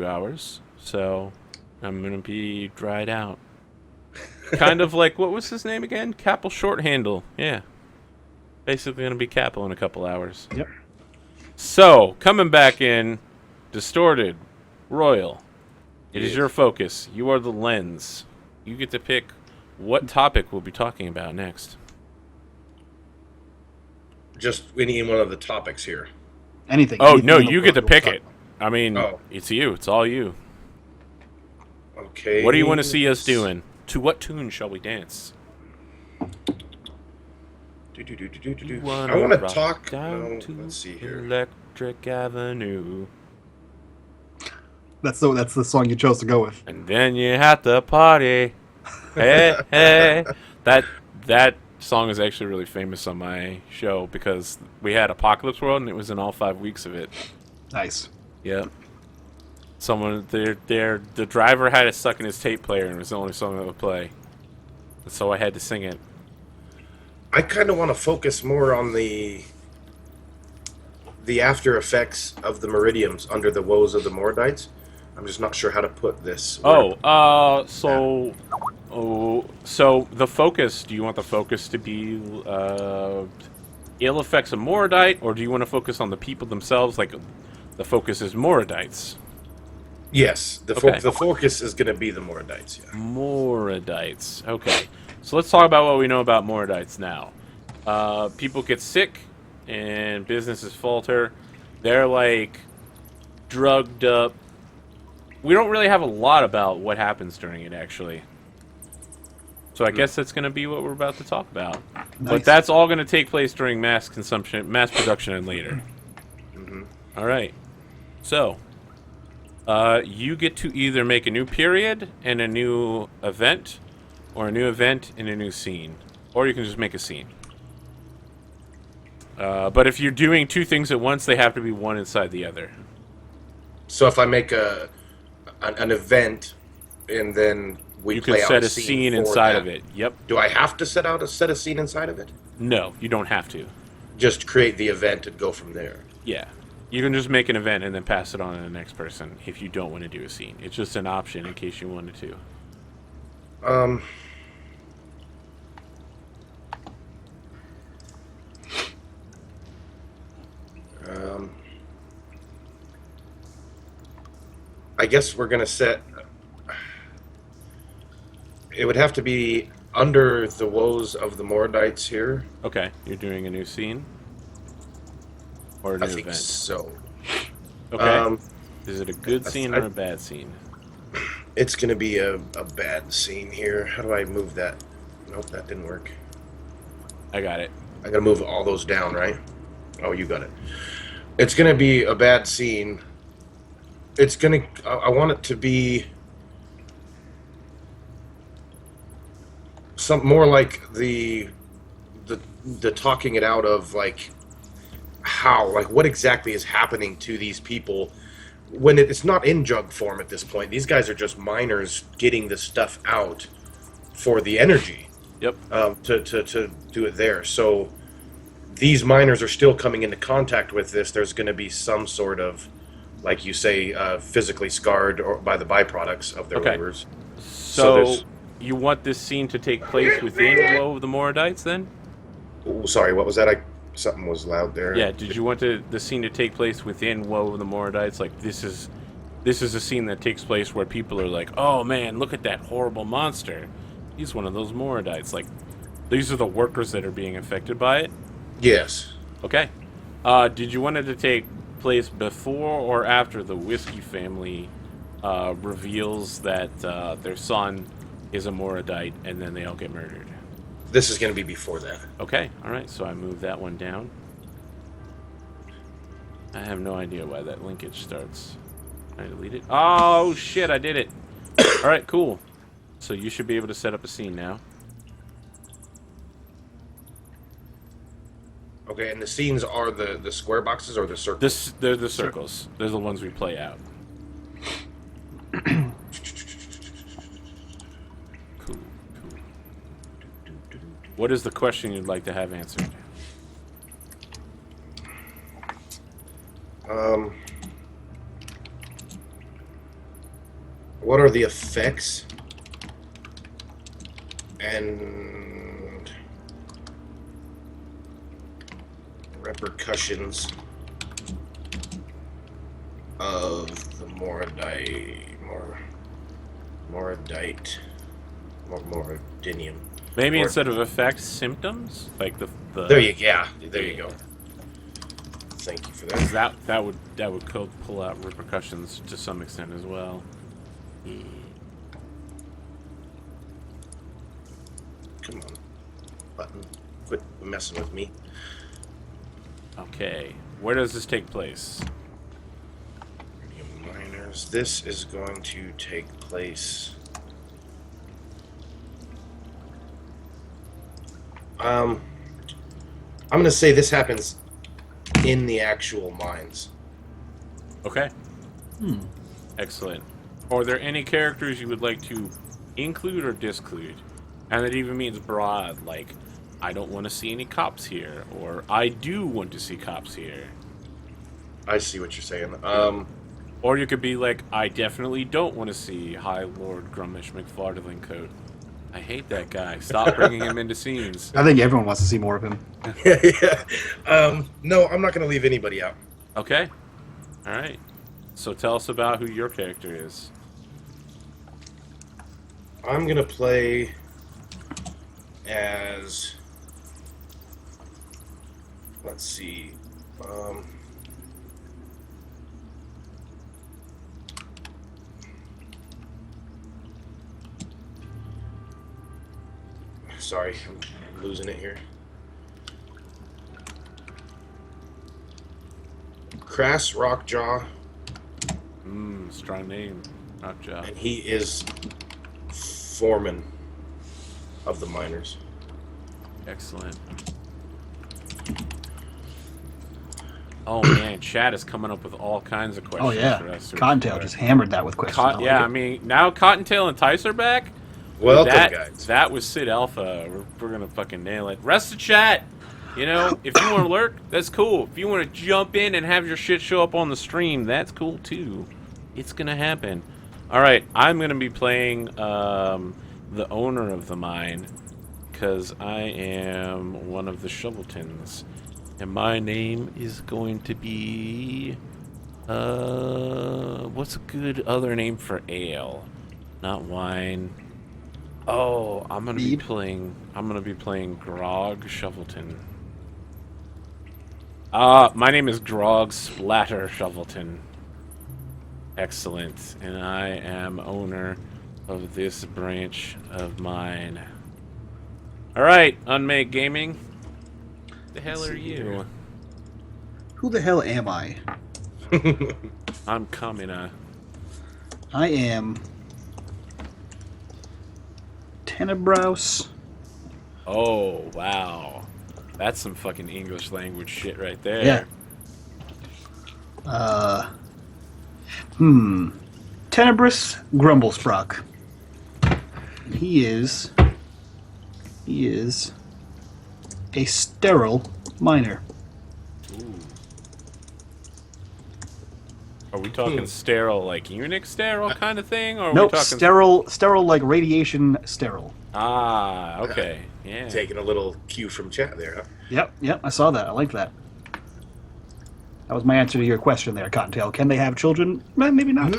2 hours, so I'm gonna be dried out. Kind of like, what was his name again? Capel Shorthandle. Yeah. Basically gonna be Capel in a couple hours. Yep. So, coming back in, Distorted, Royal. It is your focus. You are the lens. You get to pick what topic we'll be talking about next. Just any one of the topics here. Anything. Oh, anything no, in the you get to book we'll pick talk it. about. I mean, it's you. It's all you. Okay. What do you want to see us doing? To what tune shall we dance? I want to talk. Down to let's see here. Electric Avenue. That's the song you chose to go with. And then you have to party. Hey, hey. That song is actually really famous on my show because we had Apocalypse World and it was in all 5 weeks of it. Nice. Yep. The driver had it stuck in his tape player and it was the only song that would play. And so I had to sing it. I kind of want to focus more on the after effects of the Meridians under the woes of the Mordites. I'm just not sure how to put this. So the focus, do you want the focus to be ill effects of Moradite, or do you want to focus on the people themselves, like the focus is Moradites? Yes, the focus is going to be the Mordites, yeah. Moradites, okay. So let's talk about what we know about Moradites now. People get sick, and businesses falter. They're, like, drugged up. We don't really have a lot about what happens during it, actually. So I guess that's going to be what we're about to talk about. Nice. But that's all going to take place during mass production, and later. Mm-hmm. All right. So, you get to either make a new period and a new event, or a new event and a new scene. Or you can just make a scene. But if you're doing two things at once, they have to be one inside the other. So if I make an event and then we play out set a scene inside of it. Yep. Do I have to set a scene inside of it? No, you don't have to. Just create the event and go from there. Yeah. You can just make an event and then pass it on to the next person if you don't want to do a scene. It's just an option in case you wanted to. I guess we're gonna set. It would have to be under the woes of the Mordites here. Okay, you're doing a new scene? Or a new event? I think so. Okay. Is it a good scene or a bad scene? It's going to be a bad scene here. How do I move that? Nope, that didn't work. I got it. I got to move all those down, right? Oh, you got it. It's going to be a bad scene. It's going to... I want it to be... some more like the talking it out of, like, how, like, what exactly is happening to these people when it's not in jug form at this point. These guys are just miners getting the stuff out for the energy. Yep. To do it there. So these miners are still coming into contact with this. There's going to be some sort of, like you say, physically scarred or by the byproducts of their labors. So you want this scene to take place within Woe of the Moradites, then? Oh, sorry, what was that? Something was loud there. Yeah, did you want the scene to take place within Woe of the Moradites? Like, this is a scene that takes place where people are like, oh man, look at that horrible monster. He's one of those Moradites. Like, these are the workers that are being affected by it? Yes. Okay. Did you want it to take place before or after the Whiskey family reveals that their son is a Moradite and then they all get murdered? This is going to be before that. Okay, alright, so I move that one down. I have no idea why that linkage starts. Can I delete it? Oh, shit, I did it. Alright, cool. So you should be able to set up a scene now. Okay, and the scenes are the square boxes or the circles? They're the circles. They're the ones we play out. Cool. What is the question you'd like to have answered? What are the effects and repercussions of the Moridinium? Maybe Or- instead of effects, symptoms? Like the There you go. Thank you for that. that would pull out repercussions to some extent as well. Come on, button. Quit messing with me. Okay, where does this take place? Miners. This is going to take place. I'm going to say this happens in the actual mines. Okay. Excellent. Are there any characters you would like to include or disclude? And that even means broad, like, I don't want to see any cops here, or I do want to see cops here. I see what you're saying. Or you could be like, I definitely don't want to see High Lord Grummish McFarlingcoat. I hate that guy. Stop bringing him into scenes. I think everyone wants to see more of him. yeah. No, I'm not going to leave anybody out. Okay. All right. So tell us about who your character is. I'm going to play as... Let's see. Sorry, I'm losing it here. Crass Rockjaw, Strong name. Rockjaw. and he is foreman of the miners. Excellent. Oh man, chat is coming up with all kinds of questions. Oh yeah, for us. Cottontail just hammered that with questions. I like Yeah, it. I mean, now Cottontail and Tice are back. Welcome, that, guys. That was Sid Alpha. We're gonna fucking nail it. Rest of chat. You know, if you want to lurk, that's cool. If you want to jump in and have your shit show up on the stream, that's cool too. It's gonna happen. All right, I'm gonna be playing the owner of the mine because I am one of the Shoveltons, and my name is going to be what's a good other name for ale? Not wine. Oh, I'm gonna be playing Grog Shovelton. My name is Grog Splatter Shovelton. Excellent. And I am owner of this branch of mine. Alright, Unmade Gaming. The hell are you? Who the hell am I? I'm Kamina. I am Tenebrous. Oh, wow. That's some fucking English language shit right there. Yeah. Tenebrous Grumblesprock. He is a sterile miner. Ooh. Are we talking sterile, like eunuch sterile kind of thing? Or are Nope, we talking sterile like radiation sterile. Ah, okay. Yeah. Taking a little cue from chat there, huh? Yep, I saw that. I like that. That was my answer to your question there, Cottontail. Can they have children? Maybe not.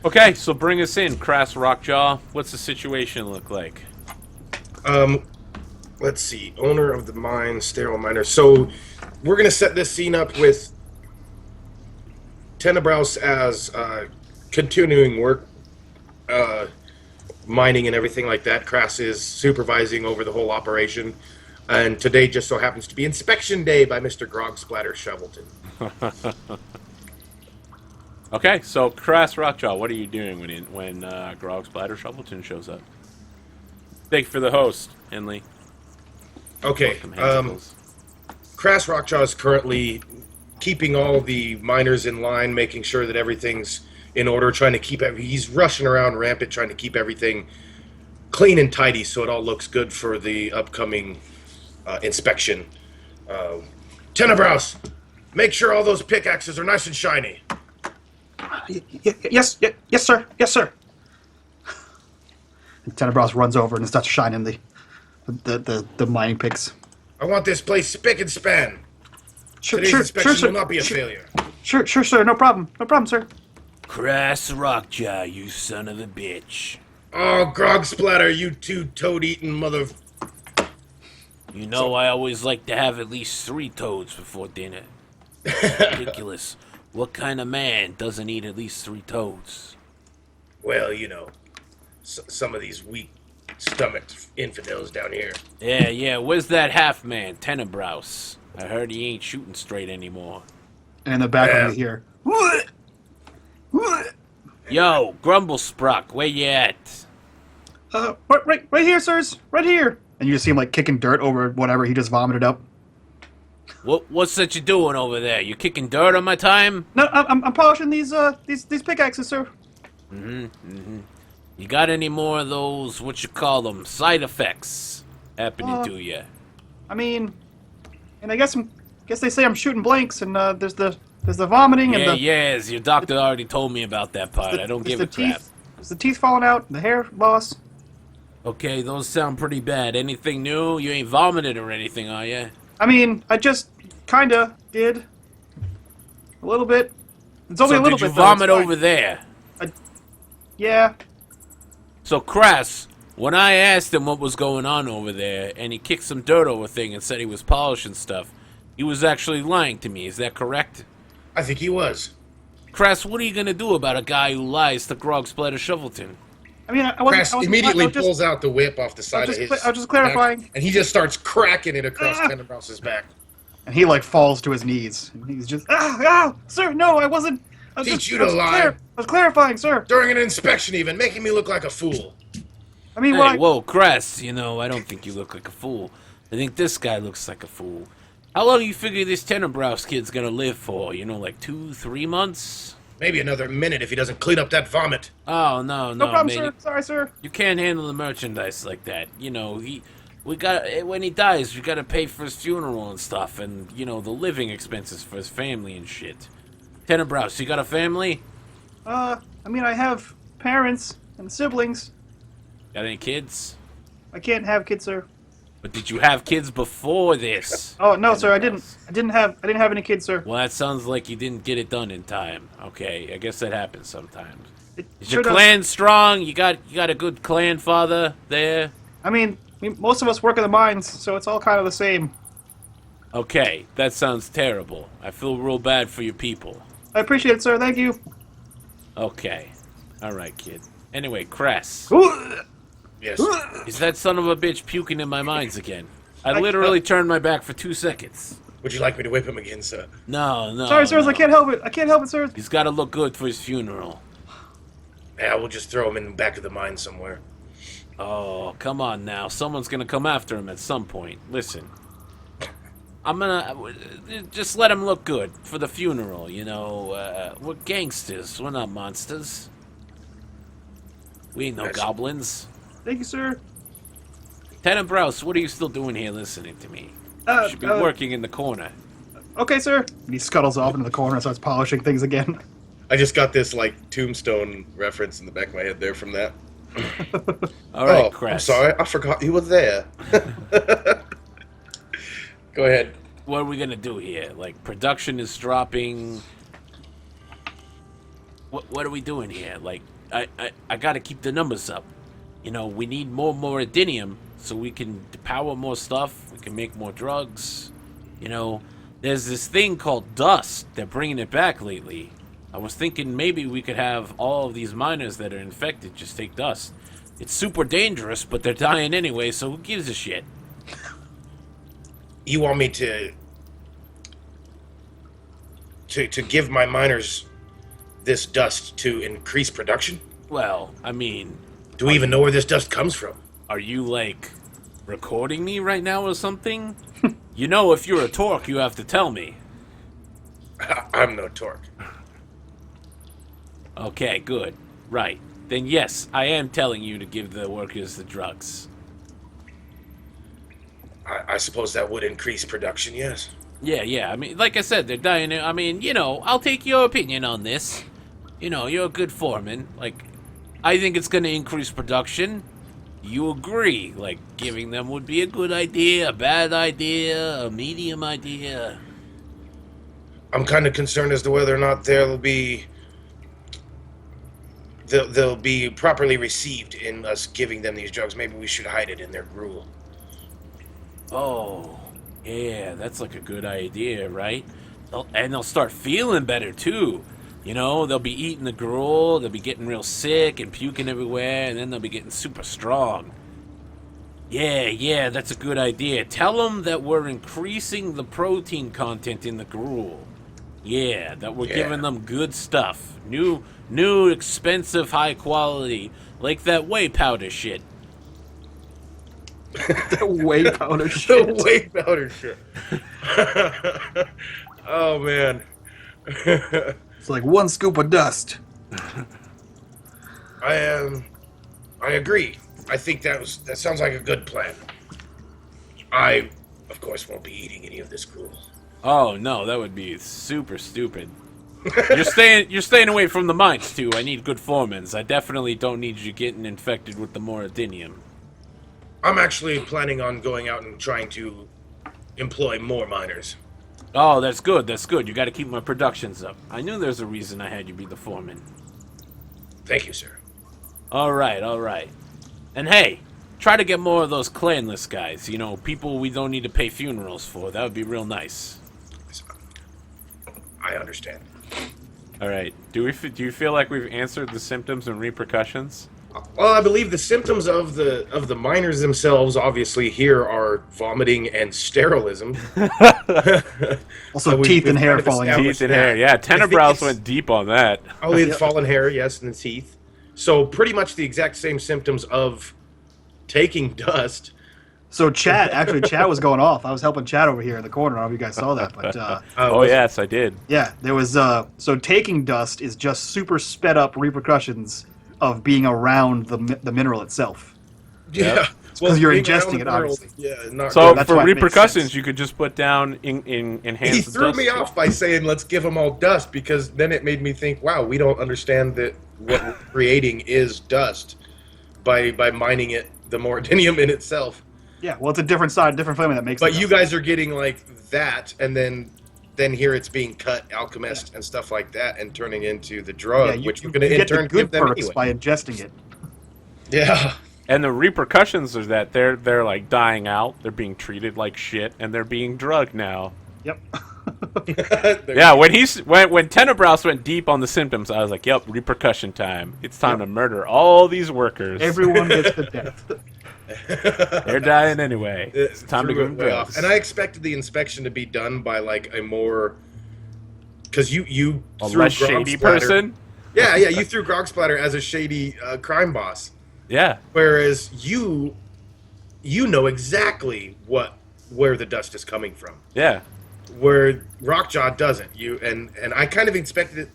Okay, so bring us in, Crass Rockjaw. What's the situation look like? Let's see. Owner of the mine, sterile miner. So we're gonna set this scene up with Tenebrous as continuing work, mining and everything like that. Crass is supervising over the whole operation, and today just so happens to be inspection day by Mr. Grog Splatter Shovelton. Okay, so Crass Rockjaw, what are you doing when Grog Splatter Shovelton shows up? Thank you for the host, Henley. Okay. Welcome, Hansicles. Crass Rockjaw is currently keeping all the miners in line, making sure that everything's in order, trying to keep he's rushing around rampant, trying to keep everything clean and tidy so it all looks good for the upcoming inspection. Tenebrous, make sure all those pickaxes are nice and shiny. Yes, sir. Yes, sir. And Tenebros runs over and starts shining the mining picks. I want this place spick and span. Sure, Today's sure, inspection sir. will not be a Sure, failure. sure, sir. No problem. No problem, sir. Crass Rockjaw, you son of a bitch. Oh, grog splatter, you two toad-eating mother... You know I always like to have at least 3 toads before dinner. Ridiculous. What kind of man doesn't eat at least 3 toads? Well, you know, some of these weak-stomached infidels down here. Yeah, where's that half man, Tenebrouse? I heard he ain't shooting straight anymore. And in the background you hear, Yo, Grumblesprock, where you at? right here, sirs. Right here. And you just see him, like, kicking dirt over whatever he just vomited up. What's that you doing over there? You kicking dirt on my time? No, I'm polishing these pickaxes, sir. You got any more of those, what you call them, side effects happening to you? I mean, and I guess they say I'm shooting blanks, and there's the vomiting and the Yes, your doctor already told me about that part. I don't give a crap. There's the teeth falling out, the hair loss. Okay, those sound pretty bad. Anything new? You ain't vomited or anything, are you? I mean, I just kinda did a little bit. It's only a little did bit. you though, vomit it's fine. over there? Yeah. So, Crass, when I asked him what was going on over there, and he kicked some dirt over thing and said he was polishing stuff, he was actually lying to me. Is that correct? I think he was. Crass, what are you gonna do about a guy who lies to Grog Splatter Shovelton? I mean, Crass immediately pulls out the whip off the side of his I was just clarifying. back, and he just starts cracking it across Tenebrouse's back. And he, like, falls to his knees. And he's just, sir, no, I wasn't. Teach you to lie. I was clarifying, sir. During an inspection even, making me look like a fool. I mean, Hey, whoa, Crass, you know, I don't think you look like a fool. I think this guy looks like a fool. How long you figure this Tenebrouse kid's gonna live for? You know, like 2-3 months? Maybe another minute if he doesn't clean up that vomit. Oh, no, No problem, man. sir. Sorry, sir. You can't handle the merchandise like that. You know, when he dies, we gotta pay for his funeral and stuff, and, you know, the living expenses for his family and shit. Tenebrouse, you got a family? I mean, I have parents and siblings. Got any kids? I can't have kids, sir. But did you have kids before this? Oh no, sir, I didn't. Tenebrouse? I didn't have any kids, sir. Well, that sounds like you didn't get it done in time. Okay, I guess that happens sometimes. It Is sure your does. clan strong? You got a good clan father there? I mean, most of us work in the mines, so it's all kind of the same. Okay, that sounds terrible. I feel real bad for your people. I appreciate it, sir. Thank you. Okay. Alright, kid. Anyway, Crass. Yes. Is that son of a bitch puking in my minds again? I literally turned my back for 2 seconds. Would you like me to whip him again, sir? No. Sorry, sirs. no. I can't help it. I can't help it, sir. He's got to look good for his funeral. Yeah, we'll just throw him in the back of the mine somewhere. Oh, come on now. Someone's gonna come after him at some point. Listen. I'm gonna... Just let him look good for the funeral, you know. We're gangsters. We're not monsters. We ain't no Yes. goblins. Thank you, sir. Tenebrouse, what are you still doing here listening to me? You should be working in the corner. Okay, sir. And he scuttles off into the corner and starts polishing things again. I just got this, like, Tombstone reference in the back of my head there from that. All right, I'm Crass. sorry. I forgot you were there. Go ahead. What are we gonna do here? Like, production is dropping. What are we doing here? Like, I gotta keep the numbers up. You know, we need more Moradinium so we can power more stuff. We can make more drugs. You know, there's this thing called dust. They're bringing it back lately. I was thinking maybe we could have all of these miners that are infected just take dust. It's super dangerous, but they're dying anyway, so who gives a shit? You want me to give my miners this dust to increase production? Well, I mean, Do we even know where this dust comes from? are you, like, recording me right now or something? You know, if you're a torque, you have to tell me. I'm no torque. Okay, good. Right. Then yes, I am telling you to give the workers the drugs. I suppose that would increase production, yes. Yeah. I mean, like I said, they're dying. I mean, you know, I'll take your opinion on this. You know, you're a good foreman. Like, I think it's going to increase production. You agree? Like, giving them would be a good idea, a bad idea, a medium idea. I'm kind of concerned as to whether or not they'll be properly received in us giving them these drugs. Maybe we should hide it in their gruel. Oh, yeah, that's like a good idea, right? And they'll start feeling better, too. You know, they'll be eating the gruel, they'll be getting real sick and puking everywhere, and then they'll be getting super strong. Yeah, that's a good idea. Tell them that we're increasing the protein content in the gruel. Yeah, that we're giving them good stuff. New, expensive, high quality. Like that whey powder shit. The whey powder shit. The whey powder shit. Oh, man. It's like 1 scoop of dust. I agree. I think that sounds like a good plan. I, of course, won't be eating any of this gruel. Oh no, that would be super stupid. You're staying away from the mines too. I need good foremans. I definitely don't need you getting infected with the moradinium. I'm actually planning on going out and trying to employ more miners. Oh, that's good. That's good. You got to keep my productions up. I knew there's a reason I had you be the foreman. Thank you, sir. All right. And hey, try to get more of those clanless guys. You know, people we don't need to pay funerals for. That would be real nice. I understand. All right. Do you feel like we've answered the symptoms and repercussions? Well, I believe the symptoms of the miners themselves, obviously, here are vomiting and sterilism. Also, we've teeth and hair kind of falling out. established Teeth and hair. Yeah, Tenebrows went deep on that. Oh, the fallen hair, yes, and the teeth. So pretty much the exact same symptoms of taking dust. So Chad was going off. I was helping Chad over here in the corner. I don't know if you guys saw that, but Oh yes, I did. yeah, there was so taking dust is just super sped up repercussions of being around the mineral itself. Yeah, because you're being ingesting around it, the world, obviously. Yeah, not So good. that's for why it makes repercussions, sense. you could just put down in enhance. He the threw dust me off by saying, "Let's give them all dust," because then it made me think, "Wow, we don't understand that what we're creating is dust by mining it, the moradinium in itself." Yeah, well, it's a different side, different flavor that makes. But the you dust. guys are getting like that, and then here it's being cut, alchemist and stuff like that, and turning into the drug, which we're going to in get turn the good give them perks anyway. by ingesting it. Yeah. And the repercussions are that they're like dying out, they're being treated like shit, and they're being drugged now. Yep. Yeah, when Tenebrows went deep on the symptoms, I was like, "Yep, repercussion time. It's time to murder all these workers. Everyone gets the death. They're dying anyway. It's time to Threw give it them way off. drugs." And I expected the inspection to be done by like a more, because you A threw less Grog shady Splatter- person. Yeah, you threw Grog Splatter as a shady crime boss, Yeah. whereas you know exactly where the dust is coming from. Yeah. Where Rockjaw doesn't. And I kind of expected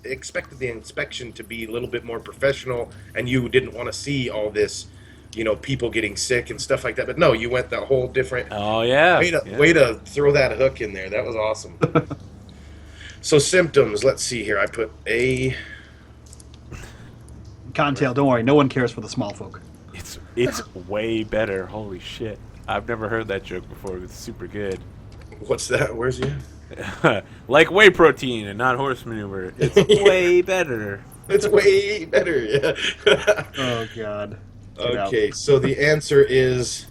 the inspection to be a little bit more professional, and you didn't want to see all this, people getting sick and stuff like that. But no, you went the whole different Oh yeah. way to throw that hook in there. That was awesome. So symptoms. Let's see here. I put a. Cottontail, don't worry, no one cares for the small folk. It's way better. Holy shit! I've never heard that joke before. It's super good. What's that? Where's you? Like whey protein and not horse manure. It's way better. It's way better. Yeah. Oh God. Get out. Okay, so the answer is,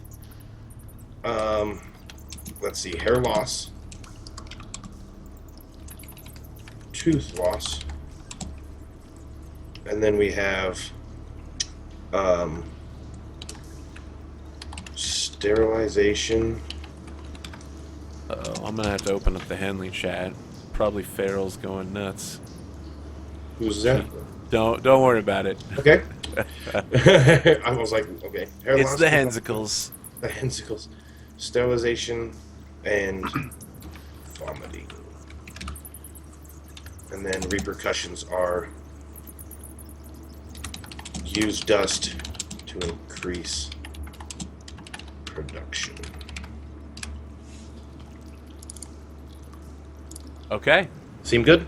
let's see, hair loss, tooth loss, and then we have sterilization. Uh-oh, I'm gonna have to open up the Henley chat. Probably Farrell's going nuts. Who's that? Don't worry about it. Okay. I was like, okay. Hair It's loss, the tooth loss, Hensicles. The hensicles, sterilization, and vomiting. And then repercussions are use dust to increase production. Okay. Seem good?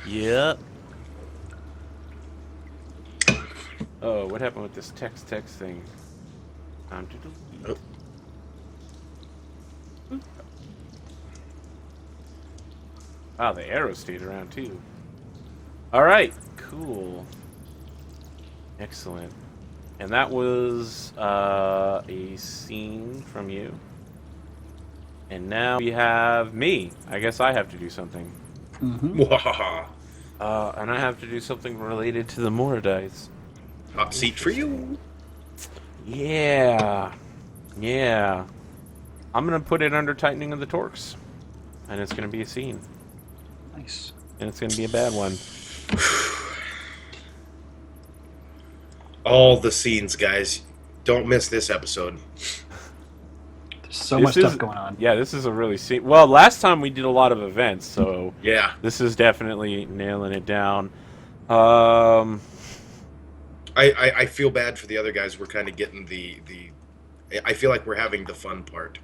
Yep. Oh, what happened with this text thing? Time to delete. Oh. Wow, the arrow stayed around too. Alright, cool. Excellent. And that was a scene from you. And now we have me. I guess I have to do something. Mwahaha. And I have to do something related to the Moradites. Hot seat for you. Yeah. Yeah. I'm going to put it under tightening of the torques. And it's going to be a scene. Nice. And it's going to be a bad one. All the scenes, guys. Don't miss this episode. There's so much stuff going on. Yeah, this is a really scene. Well, last time we did a lot of events, so Yeah. this is definitely nailing it down. I feel bad for the other guys. We're kind of getting the I feel like we're having the fun part.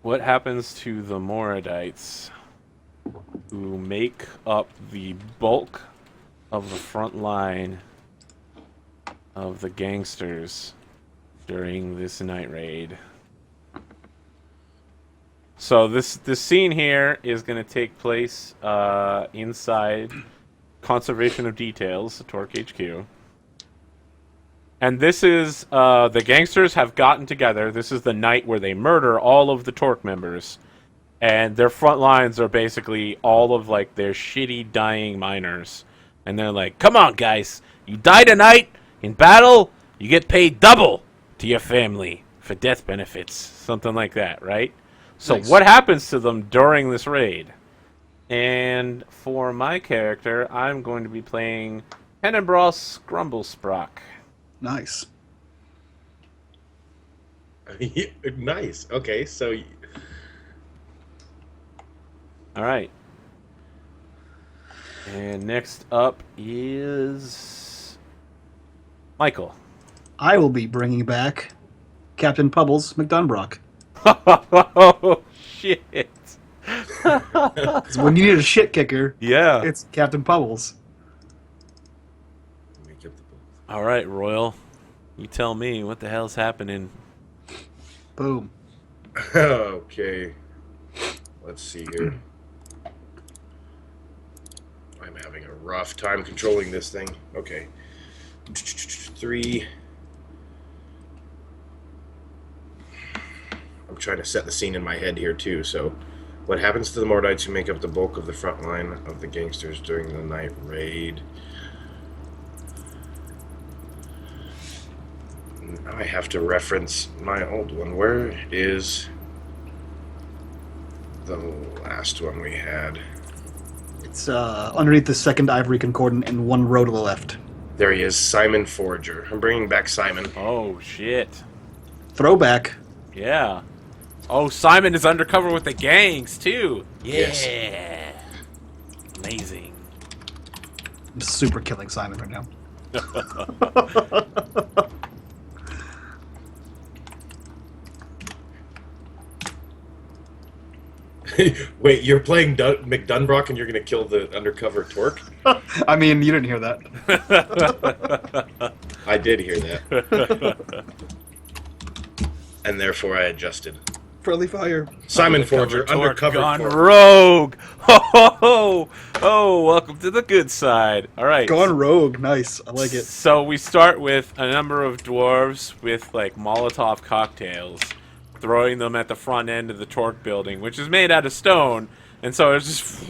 What happens to the Moradites who make up the bulk of the front line of the Gangsters during this night raid? So this scene here is going to take place inside Conservation of Details, the Torque HQ. And this is, the Gangsters have gotten together. This is the night where they murder all of the Torque members. And their front lines are basically all of, like, their shitty dying miners. And they're like, come on, guys. You die tonight in battle, you get paid double to your family for death benefits. Something like that, right? So Nice. what happens to them during this raid? And for my character, I'm going to be playing Tenebros Grumblesprock. Nice. Nice. Okay, so All right. And next up is Michael. I will be bringing back Captain Pubbles McDunbrock. Oh, shit. When you need a shit kicker, Yeah. it's Captain Pubbles. make up the book. All right, Royal. You tell me what the hell's happening. Boom. Okay. Let's see here. I'm having a rough time controlling this thing. Okay. 3. I'm trying to set the scene in my head here too. So, what happens to the Mordites who make up the bulk of the front line of the Gangsters during the night raid? Now I have to reference my old one. Where is the last one we had? It's underneath the second ivory concordant and one row to the left. There he is, Simon Forager. I'm bringing back Simon. Oh, shit. Throwback. Yeah. Oh, Simon is undercover with the gangs, too. Yeah. Yes. Amazing. I'm super killing Simon right now. Wait, you're playing McDunbrock and you're going to kill the undercover Torque? I mean, you didn't hear that. I did hear that. And therefore I adjusted. Friendly fire. Simon Forager, undercover Gone Torque. rogue. Oh, welcome to the good side. All right. Gone rogue. Nice. I like it. So we start with a number of dwarves with like Molotov cocktails, throwing them at the front end of the Torque building, which is made out of stone, and so it's just.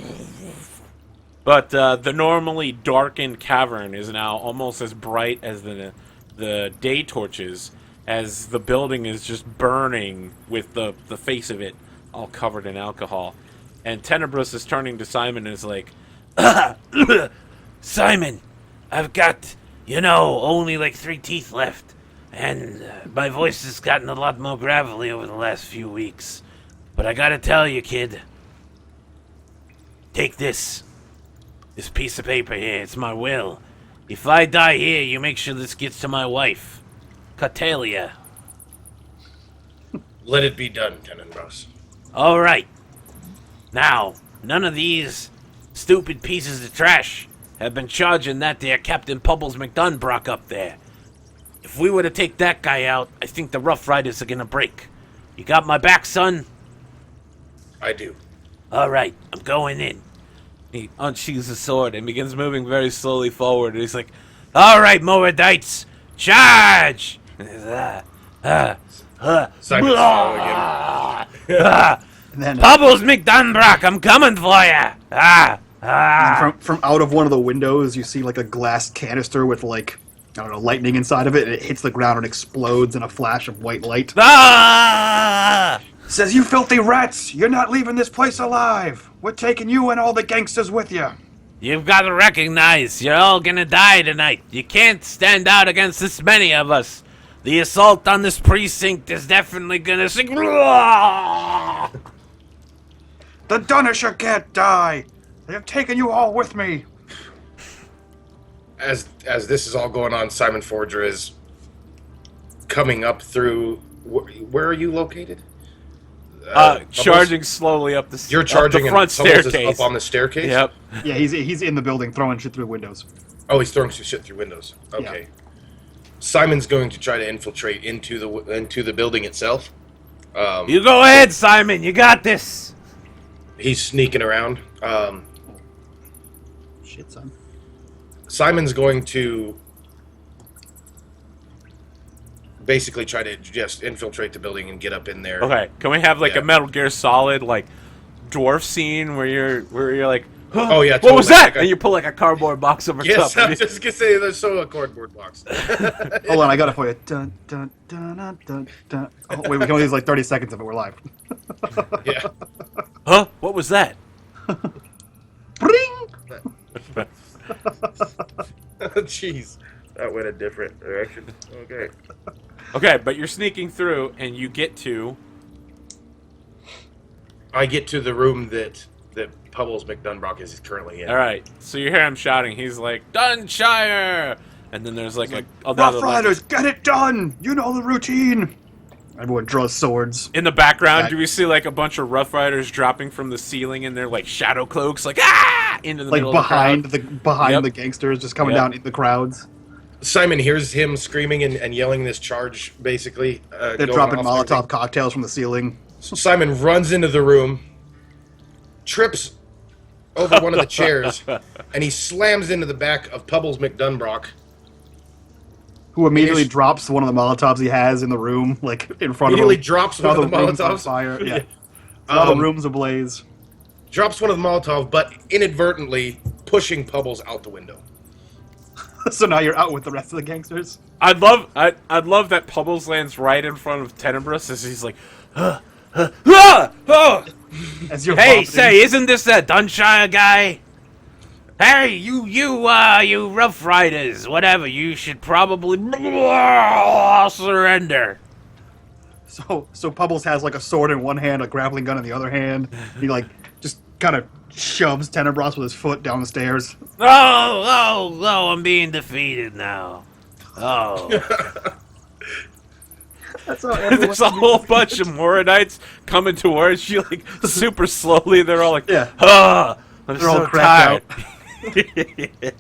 But the normally darkened cavern is now almost as bright as the day torches, as the building is just burning with the face of it all covered in alcohol. And Tenebros is turning to Simon and is like, Simon, I've got, only like 3 teeth left. And my voice has gotten a lot more gravelly over the last few weeks. But I gotta tell you, kid. Take this. This piece of paper here. It's my will. If I die here, you make sure this gets to my wife, Catelia. Let it be done, Tenenbros. All right. Now, none of these stupid pieces of trash have been charging that there Captain Pubbles McDunbrock up there. If we were to take that guy out, I think the Rough Riders are gonna break. You got my back, son? I do. All right, I'm going in. He unsheathes his sword and begins moving very slowly forward. And he's like, all right, Moradites, charge! Simon's And then Pubbles McDunbrock, I'm coming for you! from out of one of the windows, you see like a glass canister with like, I don't know, lightning inside of it, and it hits the ground and explodes in a flash of white light. Ah! Says, "You filthy rats! You're not leaving this place alive! We're taking you and all the gangsters with you!" You've got to recognize you're all gonna die tonight. You can't stand out against this many of us. The assault on this precinct is definitely gonna sink. The Dunisher can't die! They're taking you all with me! As this is all going on, Simon Forger is coming up through. Where are you located? Charging slowly up the You're charging up the front and Bubbles is staircase. up on the staircase. Yep. Yeah, he's in the building throwing shit through windows. Oh, he's throwing some shit through windows. Okay. Yeah. Simon's going to try to infiltrate into the building itself. You go ahead, Simon. You got this. He's sneaking around. Shit, son. Simon's going to basically try to just infiltrate the building and get up in there. Okay. Can we have like Yeah. a Metal Gear Solid like dwarf scene where you're like, huh, Oh, yeah, what was totally. that? And you pull like a cardboard box over Yes, top. I was just gonna say there's so a cardboard box. Hold on, I got it for you. Dun, dun, dun, dun, dun, dun. Oh, wait, we can only use like 30 seconds of it. We're live. Yeah. Huh? What was that? Bring! Jeez, that went a different direction. Okay. Okay, but you're sneaking through and you get to. I get to the room that Pubbles McDunbrock is currently in. All right, so you hear him shouting. He's like, Dunshire! And then there's like another Rough Riders, get it done! You know the routine! Everyone draws swords. In the background, Back. do we see like a bunch of Rough Riders dropping from the ceiling in their like shadow cloaks, like into the Like middle behind of the crowd? behind Yep. the gangsters, just coming Yep. down in the crowds. Simon hears him screaming and yelling this charge, basically. They're going dropping off and Molotov everything. cocktails from the ceiling. So Simon runs into the room, trips over one of the chairs, and he slams into the back of Pubbles McDunbrock. Who immediately Yes. drops one of the Molotovs he has in the room, like in front Immediately of him. drops Now one of the room's on Molotovs. fire. Yeah. Now the room's ablaze. Drops one of the Molotov, but inadvertently pushing Pubbles out the window. So now you're out with the rest of the gangsters. I'd love that Pubbles lands right in front of Tenebrous as he's like, Ah! oh! As you're Hey, vomiting. say, isn't this that Dunshire guy? Hey, you Rough Riders, whatever, you should probably surrender. So Pubbles has like a sword in one hand, a grappling gun in the other hand. He like just kind of shoves Tenebros with his foot down the stairs. Oh, I'm being defeated now. Oh. That's how everyone. There's a whole bunch of Moradites coming towards you, like super slowly. They're all like, Yeah. oh, I'm They're all so cracked tired.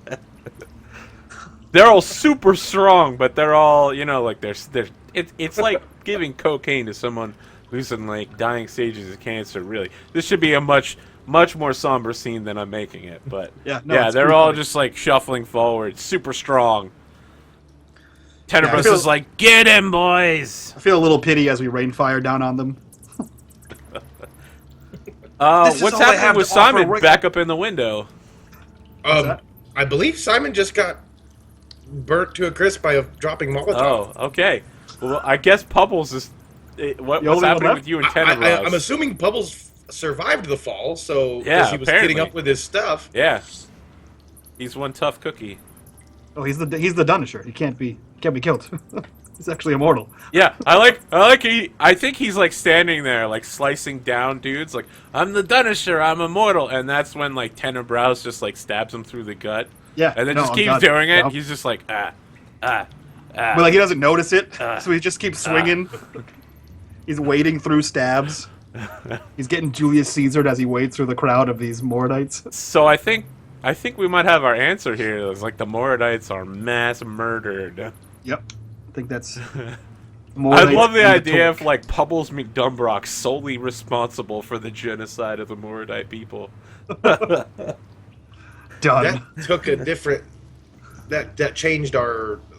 They're all super strong, but they're all, like it's like giving cocaine to someone who's in like dying stages of cancer. Really, this should be a much more somber scene than I'm making it. But Yeah, no, yeah, it's they're pretty all funny. just like shuffling forward, super strong. Tenebrous feel- is like, Get him, boys. I feel a little pity as we rain fire down on them. This is what's all they happening have with to offer, Simon Rick. back up in the window? that? I believe Simon just got burnt to a crisp by dropping Molotov. Oh, okay. Well, I guess Pubbles is. What's only one happening left? with you and Tenebrous? I'm assuming Pubbles survived the fall, so Yeah, 'cause he was apparently. getting up with his stuff. Yeah, he's one tough cookie. Oh, he's the Dunisher. He can't be killed. He's actually immortal. Yeah, I think he's like standing there, like slicing down dudes. Like, I'm the Dunisher, I'm immortal, and that's when like Tenebrous just like stabs him through the gut. Yeah, And then no, just oh, keeps God, doing it. no. He's just like But like he doesn't notice it, so he just keeps swinging. He's wading through stabs. He's getting Julius Caesared as he wades through the crowd of these Mordites. So I think I think we might have our answer here. It's like the Moradites are mass murdered. Yep. I think that's. I love the idea of like Pubbles McDumbrock solely responsible for the genocide of the Moradite people. Done. That took a different. That changed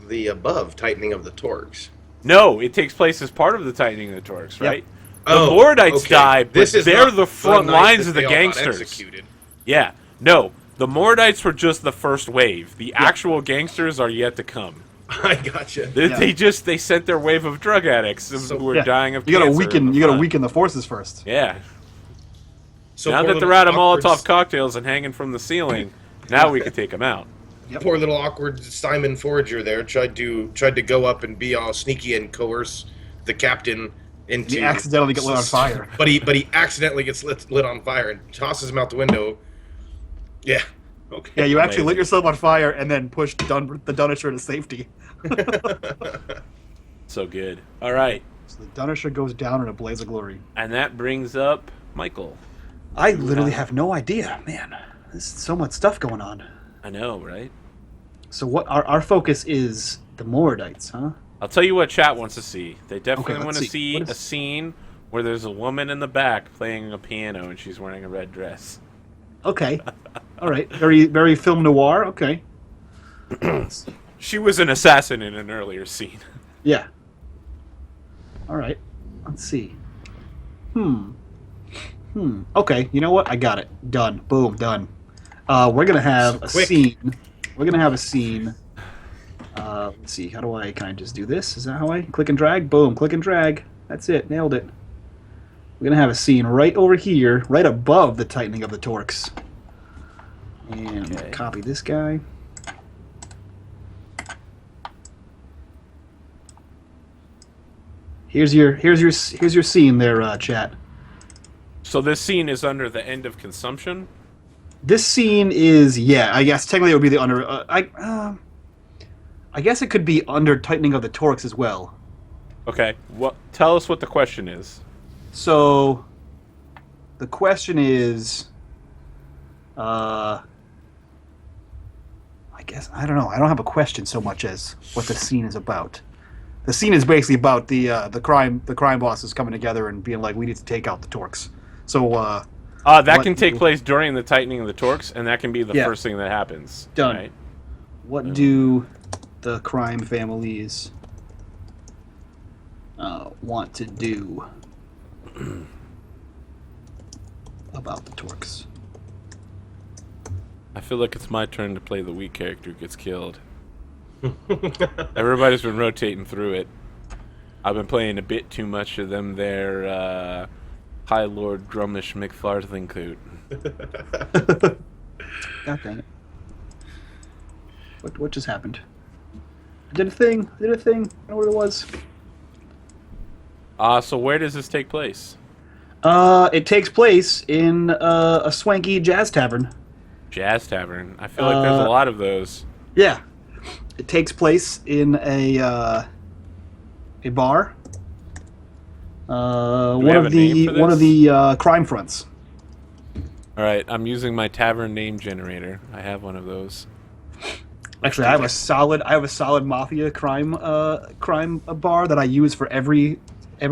the above tightening of the Torques. No, it takes place as part of the tightening of the Torques, right? The Oh, Moradites okay. die, but they're not the front night lines that of the they all got gangsters. executed. Yeah, no, the Moradites were just the first wave. The actual gangsters are yet to come. I gotcha. They sent their wave of drug addicts who were dying of cancer. You gotta weaken the forces first. Yeah. So Now poor that they're little out of awkward- Molotov cocktails and hanging from the ceiling, now we can take them out. Poor little awkward Simon Forager there tried to go up and be all sneaky and coerce the captain into. He accidentally get lit on fire. But he accidentally gets lit on fire and tosses him out the window. Yeah. Okay. Yeah, you actually Amazing. lit yourself on fire and then pushed the Dunisher to safety. So good. All right. So the Dunisher goes down in a blaze of glory. And that brings up Michael. I literally have no idea, man. There's so much stuff going on. I know, right? So what our focus is the Moradites, huh? I'll tell you what chat wants to see. They definitely let's want to see. see What is- a scene where there's a woman in the back playing a piano and she's wearing a red dress. Okay. All right. Very, very film noir. Okay. She was an assassin in an earlier scene. Yeah. All right. Let's see. Okay. You know what? I got it. Done. Boom. Done. We're gonna have a Quick. scene. We're gonna have a scene. Let's see. Can I just do this? Is that how I click and drag? Boom. Click and drag. That's it. Nailed it. We're gonna have a scene right over here, right above the tightening of the Torques. And I'm gonna Okay. copy this guy. Here's your scene there, chat. So this scene is under the end of consumption. This scene is, I guess technically it would be the under. I guess it could be under tightening of the Torques as well. Okay. Tell us what the question is. So, the question is, I guess I don't know. I don't have a question so much as what the scene is about. The scene is basically about the crime bosses coming together and being like, we need to take out the Torques. So That what can take do- place during the tightening of the Torques, and that can be the Yeah. first thing that happens. Done. Right? what do the crime families want to do about the Torques? I feel like it's my turn to play the weak character who gets killed. Everybody's been rotating through it. I've been playing a bit too much of them there, High Lord Grummish McFarthingcoot. God dang it. What just happened? I did a thing. I don't know what it was. So where does this take place? It takes place in a swanky jazz tavern. Jazz Tavern. I feel like there's a lot of those. Yeah. It takes place in a bar. One have of a name for the crime fronts. All right, I'm using my tavern name generator. I have one of those. Actually, I have a solid mafia crime bar that I use for every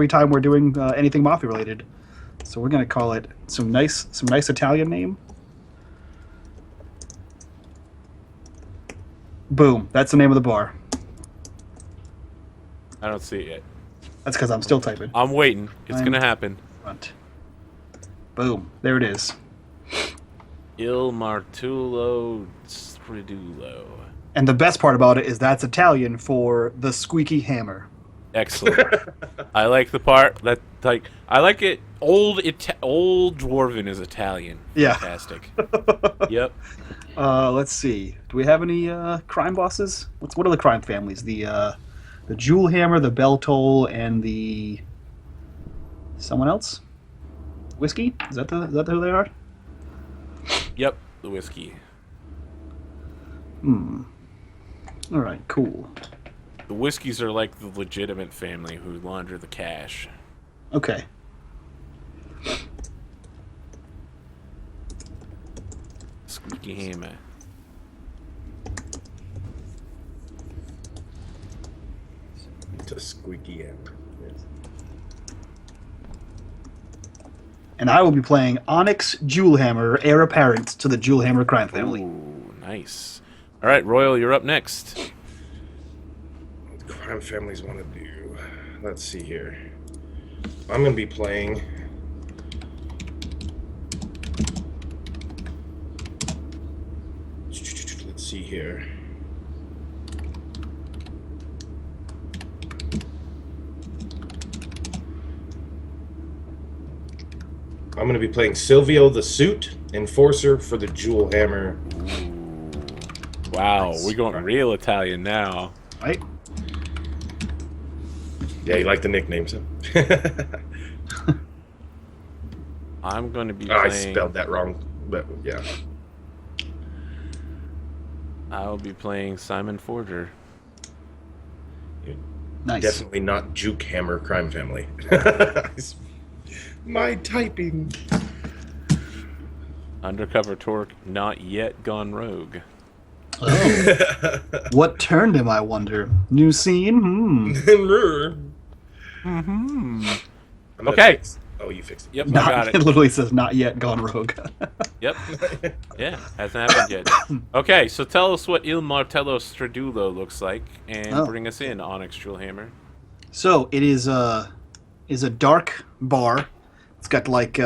time we're doing anything mafia related. So we're gonna call it some nice Italian name. Boom. That's the name of the bar. I don't see it yet. That's because I'm still typing. I'm waiting. It's I'm- gonna happen. Front. Boom. There it is. Il Martullo Stridulo. And the best part about it is that's Italian for the squeaky hammer. Excellent. I like the part that I like it. Old Dwarven is Italian. Yeah. Fantastic. Yep. Let's see. Do we have any crime bosses? What are the crime families? The Jewel Hammer, the Bell Toll, and the someone else? Whiskey? Is that who they are? Yep. The whiskey. All right, cool. The whiskeys are like the legitimate family who launder the cash. Okay. Squeaky squeaky hammer. The squeaky end. Yes. And I will be playing Onyx Jewelhammer, heir apparent to the Jewelhammer crime family. Ooh, nice. All right, Royal, you're up next. What the crime families want to do. Let's see here. I'm going to be playing. Let's see here. I'm going to be playing Silvio the Suit, Enforcer for the Jewel Hammer. Wow, Nice. we're going real Italian now. Right? Yeah, you like the nicknames, huh? I'm going to be I playing... spelled that wrong, but yeah. I'll be playing Simon Forger. Nice. Definitely not Juke Hammer Crime Family. My typing. Undercover Torque, not yet gone rogue. Oh. What turned him, I wonder? New scene? Okay. Oh, you fixed it. Yep, I Not, got it it. literally says not yet gone rogue. Yep. Yeah, hasn't happened yet. Okay, so tell us what Il Martello Stradulo looks like, and bring us in, Onyx Jewelhammer. So it is a dark bar. It's got like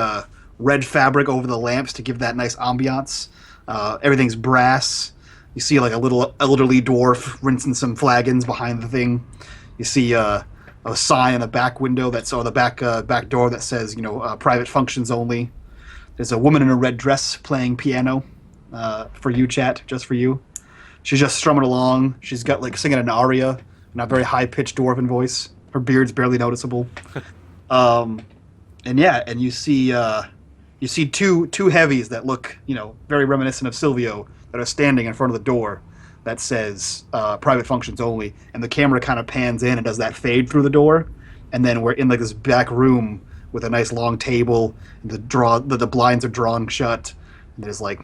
red fabric over the lamps to give that nice ambiance. Everything's brass. You see like a little elderly dwarf rinsing some flagons behind the thing. You see a sign in the back window or the back door that says, private functions only. There's a woman in a red dress playing piano for you, chat, just for you. She's just strumming along. She's got like singing an aria in a very high pitched dwarven voice. Her beard's barely noticeable. And you see two heavies that look, very reminiscent of Silvio that are standing in front of the door that says private functions only, and the camera kind of pans in and does that fade through the door, and then we're in like this back room with a nice long table, and the blinds are drawn shut, and there's like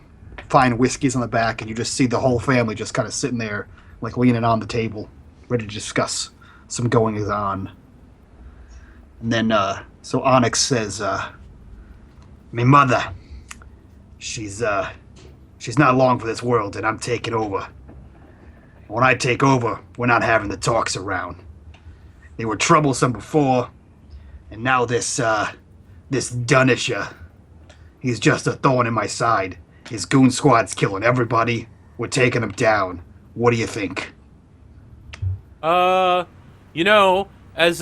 fine whiskeys on the back, and you just see the whole family just kind of sitting there like leaning on the table, ready to discuss some goings on. And then so Onyx says, "Me mother, she's not long for this world, and I'm taking over. When I take over, we're not having the talks around. They were troublesome before, and now this Dunisher, he's just a thorn in my side. His goon squad's killing everybody. We're taking him down. What do you think?" As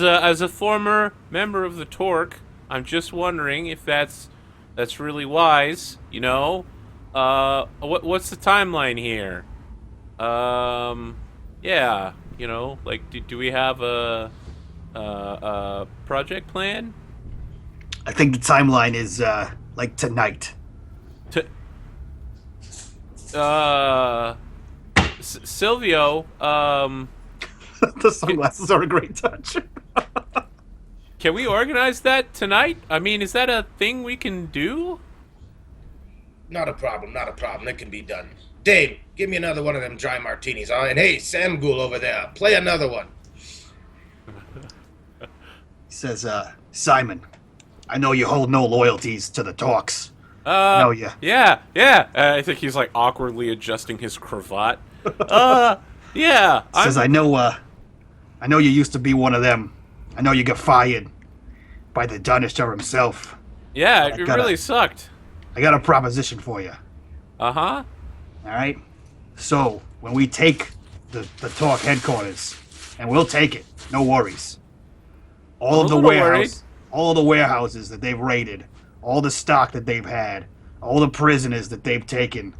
a former member of the Torque, I'm just wondering if that's really wise. What's the timeline here? Yeah, do we have a project plan? I think the timeline is like tonight. Silvio, The sunglasses are a great touch. can we organize that tonight? I mean, is that a thing we can do? Not a problem. It can be done. Dave, give me another one of them dry martinis. And hey, Sam Ghoul over there, play another one. He says, "Simon, I know you hold no loyalties to the talks. No, yeah. Yeah. I think he's like awkwardly adjusting his cravat. Yeah. He says, I know you used to be one of them. I know you got fired by the Dunisher himself. Yeah, it really sucked. I got a proposition for you. Uh-huh. All right? So, when we take the talk headquarters, and we'll take it, no worries. All of the warehouses that they've raided, all the stock that they've had, all the prisoners that they've taken,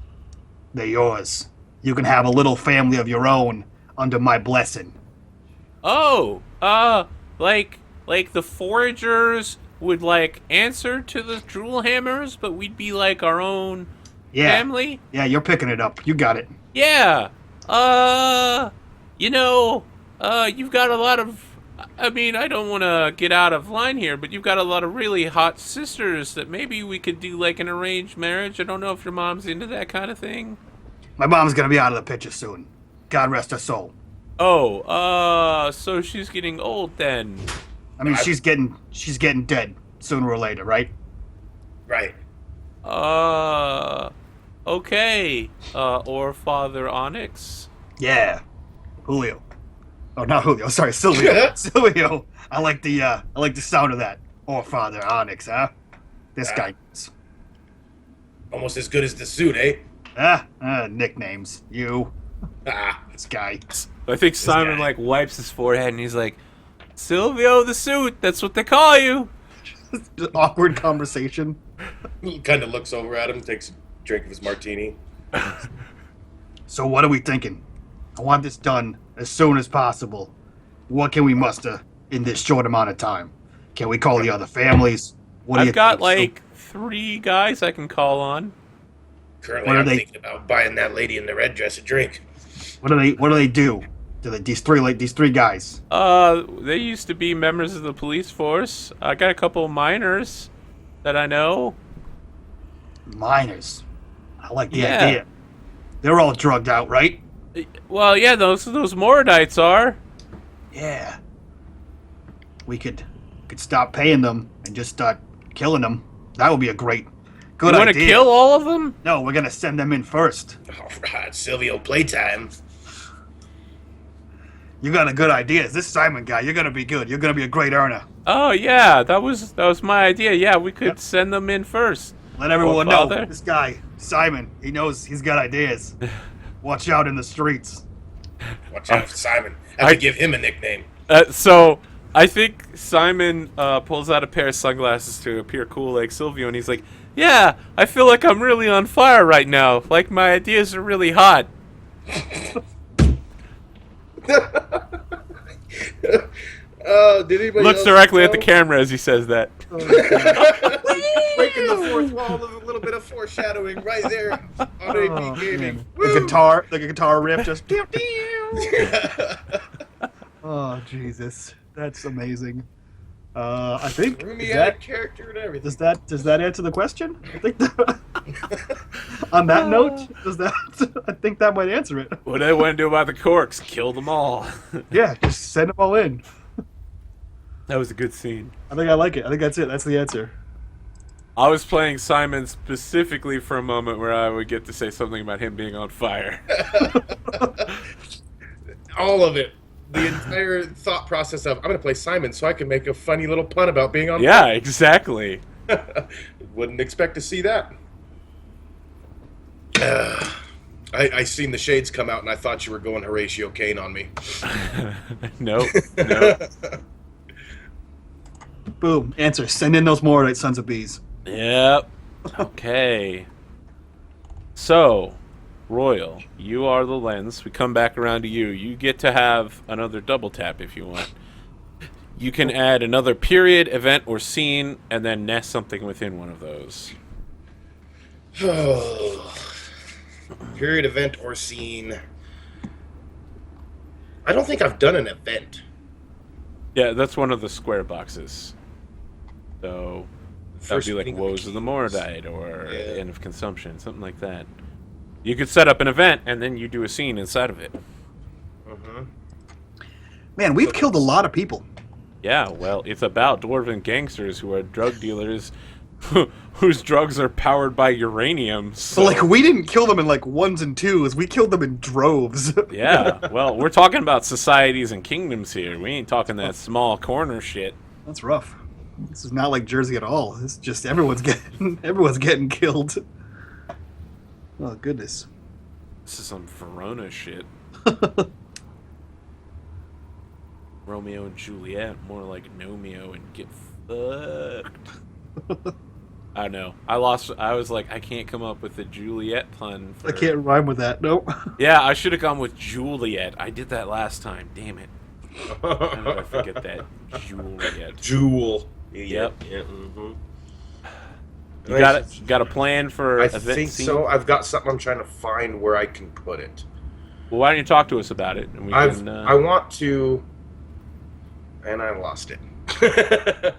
they're yours. You can have a little family of your own under my blessing." Oh, like the foragers would like answer to the jewel hammers, but we'd be like our own family? Yeah, you're picking it up. You got it. Yeah. You've got a lot of I mean, I don't want to get out of line here, but you've got a lot of really hot sisters that maybe we could do like an arranged marriage. I don't know if your mom's into that kind of thing. My mom's gonna be out of the picture soon. God rest her soul. Oh, so she's getting old then. I mean, she's getting dead sooner or later, right? Right. Okay. Or Father Onyx. Yeah, Julio. Oh, not Julio. Sorry, Silvio. Silvio. I like the sound of that. Or Father Onyx, huh? This guy. Almost as good as the suit, eh? Nicknames. You. Ah. This guy. I think Simon guy. like wipes his forehead and he's like, Silvio the suit. That's what they call you. Just awkward conversation. He kind of looks over at him, takes a drink of his martini. So what are we thinking? I want this done as soon as possible. What can we muster in this short amount of time? Can we call the other families? What do you I've got think? like 3 guys I can call on. Currently, What are I'm they- thinking about buying that lady in the red dress a drink. What do they do? These three guys? They used to be members of the police force. I got a couple of minors that I know. Minors. I like the Yeah. idea. They're all drugged out, right? Well, yeah, those Mordites are. Yeah. We could stop paying them and just start killing them. That would be a good You want to idea. kill all of them? No, we're gonna send them in first. All right, Silvio, playtime. You got a good idea. This Simon guy, you're gonna be good. You're gonna be a great earner. Oh yeah, that was my idea. Yeah, we could send them in first. Let everyone Oh, know Father. this guy, Simon, he knows he's got ideas. Watch out in the streets. Watch out for Simon. I have to give him a nickname. So I think Simon pulls out a pair of sunglasses to appear cool like Silvio, and he's like, "Yeah, I feel like I'm really on fire right now. Like my ideas are really hot." Did anybody Looks else directly at the know? camera as he says that. Breaking the fourth wall of a little bit of foreshadowing right there on AP Gaming. The guitar riff just. Oh Jesus, that's amazing. I think Roomy is out of that, character and everything. does that answer the question? I think on that note, I think that might answer it. What do they want to do about the corks? Kill them all. Yeah, just send them all in. That was a good scene. I think I like it. I think that's it. That's the answer. I was playing Simon specifically for a moment where I would get to say something about him being on fire. All of it. The entire thought process of, I'm going to play Simon so I can make a funny little pun about being on Yeah, exactly. Wouldn't expect to see that. I seen the shades come out and I thought you were going Horatio Kane on me. Nope. Boom. Answer. Send in those Morite sons of bees. Yep. Okay. So, Royal, you are the lens. We come back around to you. You get to have another double tap if you want. You can add another period, event, or scene, and then nest something within one of those. Period, event, or scene. I don't think I've done an event. Yeah, that's one of the square boxes. So, that would First be like meeting Woes of the keys. Mordite or Yeah. End of Consumption, something like that. You could set up an event, and then you do a scene inside of it. Man, we've killed a lot of people. Yeah, well, it's about Dwarven gangsters who are drug dealers whose drugs are powered by uranium. So, But like, we didn't kill them in like ones and twos. We killed them in droves. yeah, well, we're talking about societies and kingdoms here. We ain't talking that small corner shit. That's rough. This is not like Jersey at all. It's just everyone's getting killed. Oh goodness. This is some Verona shit. Romeo and Juliet, more like Nomeo and get fucked. I don't know. I was like, I can't come up with a Juliet pun. I can't rhyme with that. Nope. Yeah, I should have gone with Juliet. I did that last time. Damn it. How did I forget that? Juliet. Jewel. Yep. Yeah, mm-hmm. You got a plan for I event think scene? so. I've got something I'm trying to find where I can put it. Well, why don't you talk to us about it? And we can, I want to. And I lost it. I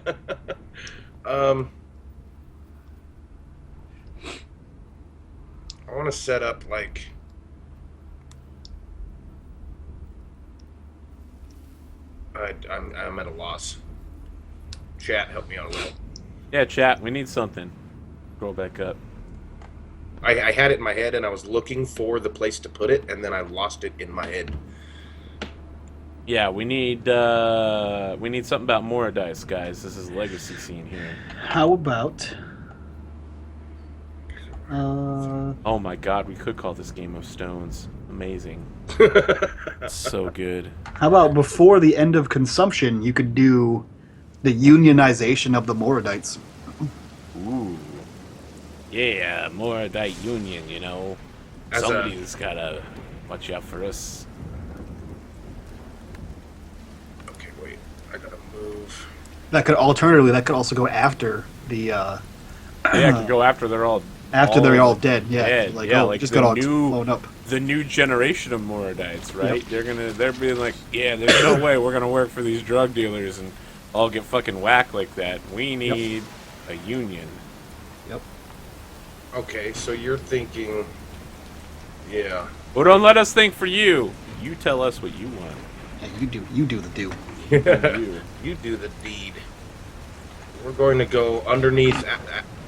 want to set up like. I'm at a loss. Chat, help me out a little. Yeah, chat. We need something. Scroll back up. I had it in my head, and I was looking for the place to put it, and then I lost it in my head. Yeah, we need something about Moradice, guys. This is a legacy scene here. How about? Oh my God, we could call this Game of Stones. Amazing. So good. How about before the end of consumption, you could do the unionization of the Moradites. Ooh. Yeah, Moradite Union, you know. As a- Somebody's gotta watch out for us. Okay, wait. I gotta move. That could alternatively, that could also go after the Yeah, I could go after they're all they're all dead. Yeah, dead. like Yeah, oh, like just the got all new- blown up. the new generation of Moradites, right? Yep. They're being like, yeah, there's no way we're gonna work for these drug dealers and all get fucking whacked like that. We need a union. Yep. Okay, so you're thinking. Yeah. Well, don't let us think for you. You tell us what you want. Yeah, you do the do. You. You do the deed. We're going to go underneath,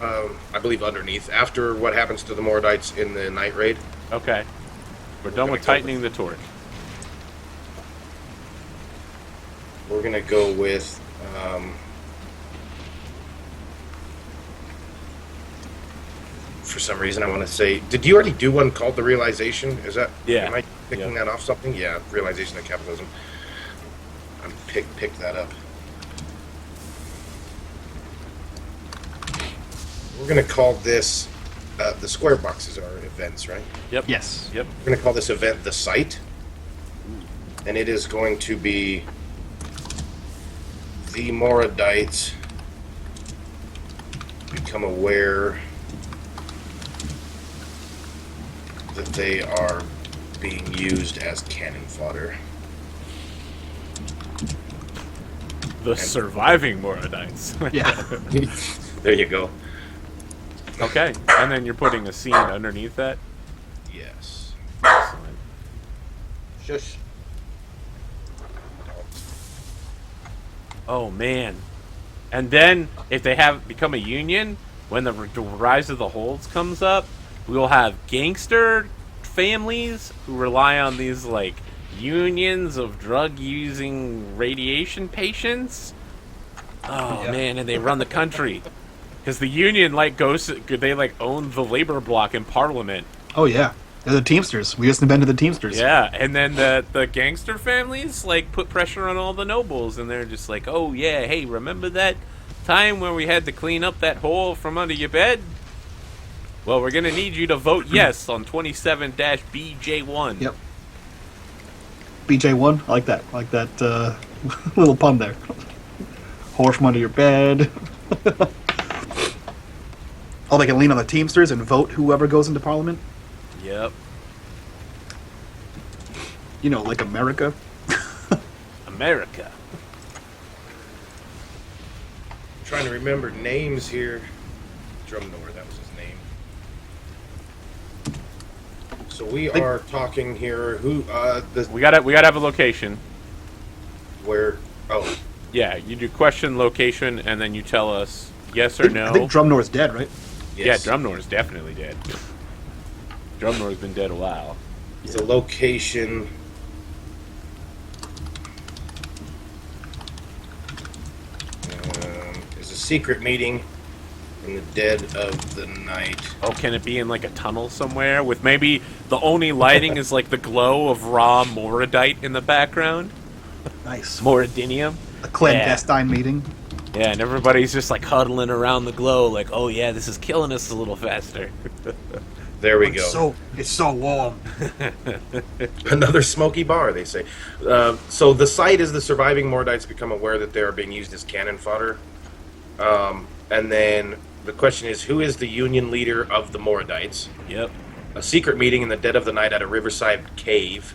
I believe underneath, after what happens to the Mordites in the night raid. Okay. We're done with gonna go tightening the torque. We're going to go with, for some reason I want to say, did you already do one called The Realization? Is that, Yeah. am I picking Yeah. that off something? Yeah, Realization of Capitalism. I'm pick that up. We're going to call this, the square boxes are events, right? Yep. Yes. Yep. We're going to call this event the site, and it is going to be the Moradites become aware that they are being used as cannon fodder. The surviving Moradites. Yeah. There you go. Okay. And then you're putting a scene underneath that. Yes. Excellent. Shush. Oh man. And then if they have become a union, when the rise of the holds comes up, we'll have gangster families who rely on these like unions of drug using radiation patients. Oh Yeah. man, and they run the country. Because the union like they like own the labor bloc in parliament. Oh yeah. They're the Teamsters. We just invented the Teamsters. Yeah, and then the gangster families like put pressure on all the nobles, and they're just like, oh yeah, hey, remember that time where we had to clean up that hole from under your bed? Well, we're gonna need you to vote yes on 27-BJ1. Yep. BJ1. I like that. I like that little pun there. Horse from under your bed. Oh, they can lean on the Teamsters and vote whoever goes into Parliament. Yep. You know, like America. America. I'm trying to remember names here. Drumnor, that was his name. So we are talking here. Who? We gotta have a location. Where? Oh, Yeah, you do question, location, and then you tell us yes or no. I think Drumnor's dead, right? yes. Yeah, Drumnor is definitely dead. Drumnor's been dead a while. The location. Is a secret meeting in the dead of the night. Oh, can it be in like a tunnel somewhere with maybe the only lighting is like the glow of raw Moradite in the background? Nice. Moradinium? A clandestine meeting. Yeah, and everybody's just like huddling around the glow like, oh yeah, this is killing us a little faster. There we go. It's so warm. Another smoky bar, they say. So the site is the surviving Mordites become aware that they are being used as cannon fodder. And then the question is, who is the union leader of the Mordites? Yep. A secret meeting in the dead of the night at a riverside cave.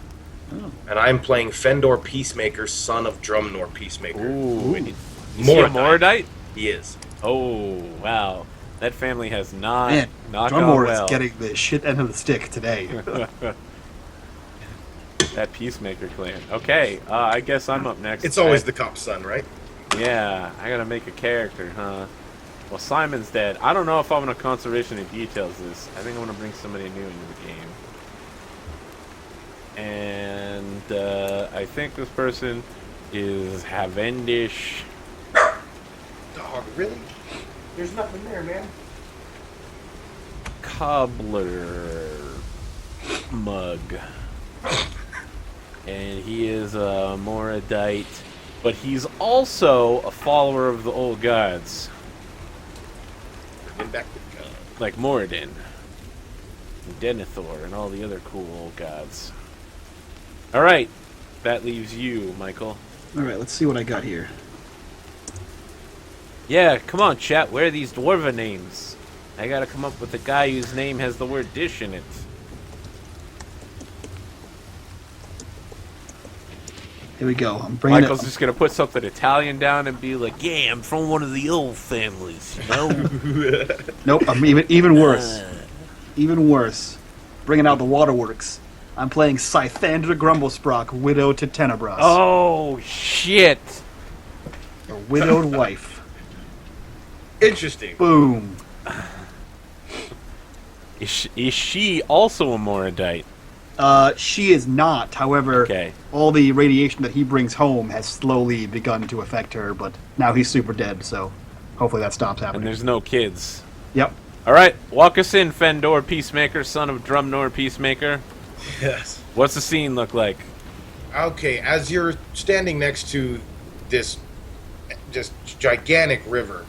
Oh. And I'm playing Fendor Peacemaker, son of Drumnor Peacemaker. Ooh. Is he a Moradite? He is. Oh, wow. That family has not Man, gone Drummore well. is getting the shit end of the stick today. That Peacemaker clan. Okay, I guess I'm up next. It's always the cop's son, right? Yeah, I gotta make a character, huh? Well, Simon's dead. I don't know if I'm gonna conservation of details this. I think I'm gonna bring somebody new into the game. And I think this person is Havendish. Dog, really? There's nothing there, man. Cobbler Mug. And he is a Moradite, but he's also a follower of the old gods. Bring back the gun. Like Moradin, and Denethor, and all the other cool old gods. Alright, that leaves you, Michael. Alright, let's see what I got here. Yeah, come on, chat, where are these Dwarven names? I gotta come up with a guy whose name has the word dish in it. Here we go. I'm bringing Michael's it. just gonna put something Italian down and be like, yeah, I'm from one of the old families, you know? Nope, I'm even worse. Even worse. Bringing out the waterworks. I'm playing Scythandra Grumblesprock, widow to Tenebras. Oh, shit! A widowed wife. Interesting. Boom. Is she also a Moradite? She is not. However, Okay. all the radiation that he brings home has slowly begun to affect her, but now he's super dead, so hopefully that stops And happening. there's no kids. Yep. Alright, walk us in, Fendor Peacemaker, son of Drumnor Peacemaker. Yes. What's the scene look like? Okay, as you're standing next to this just gigantic river,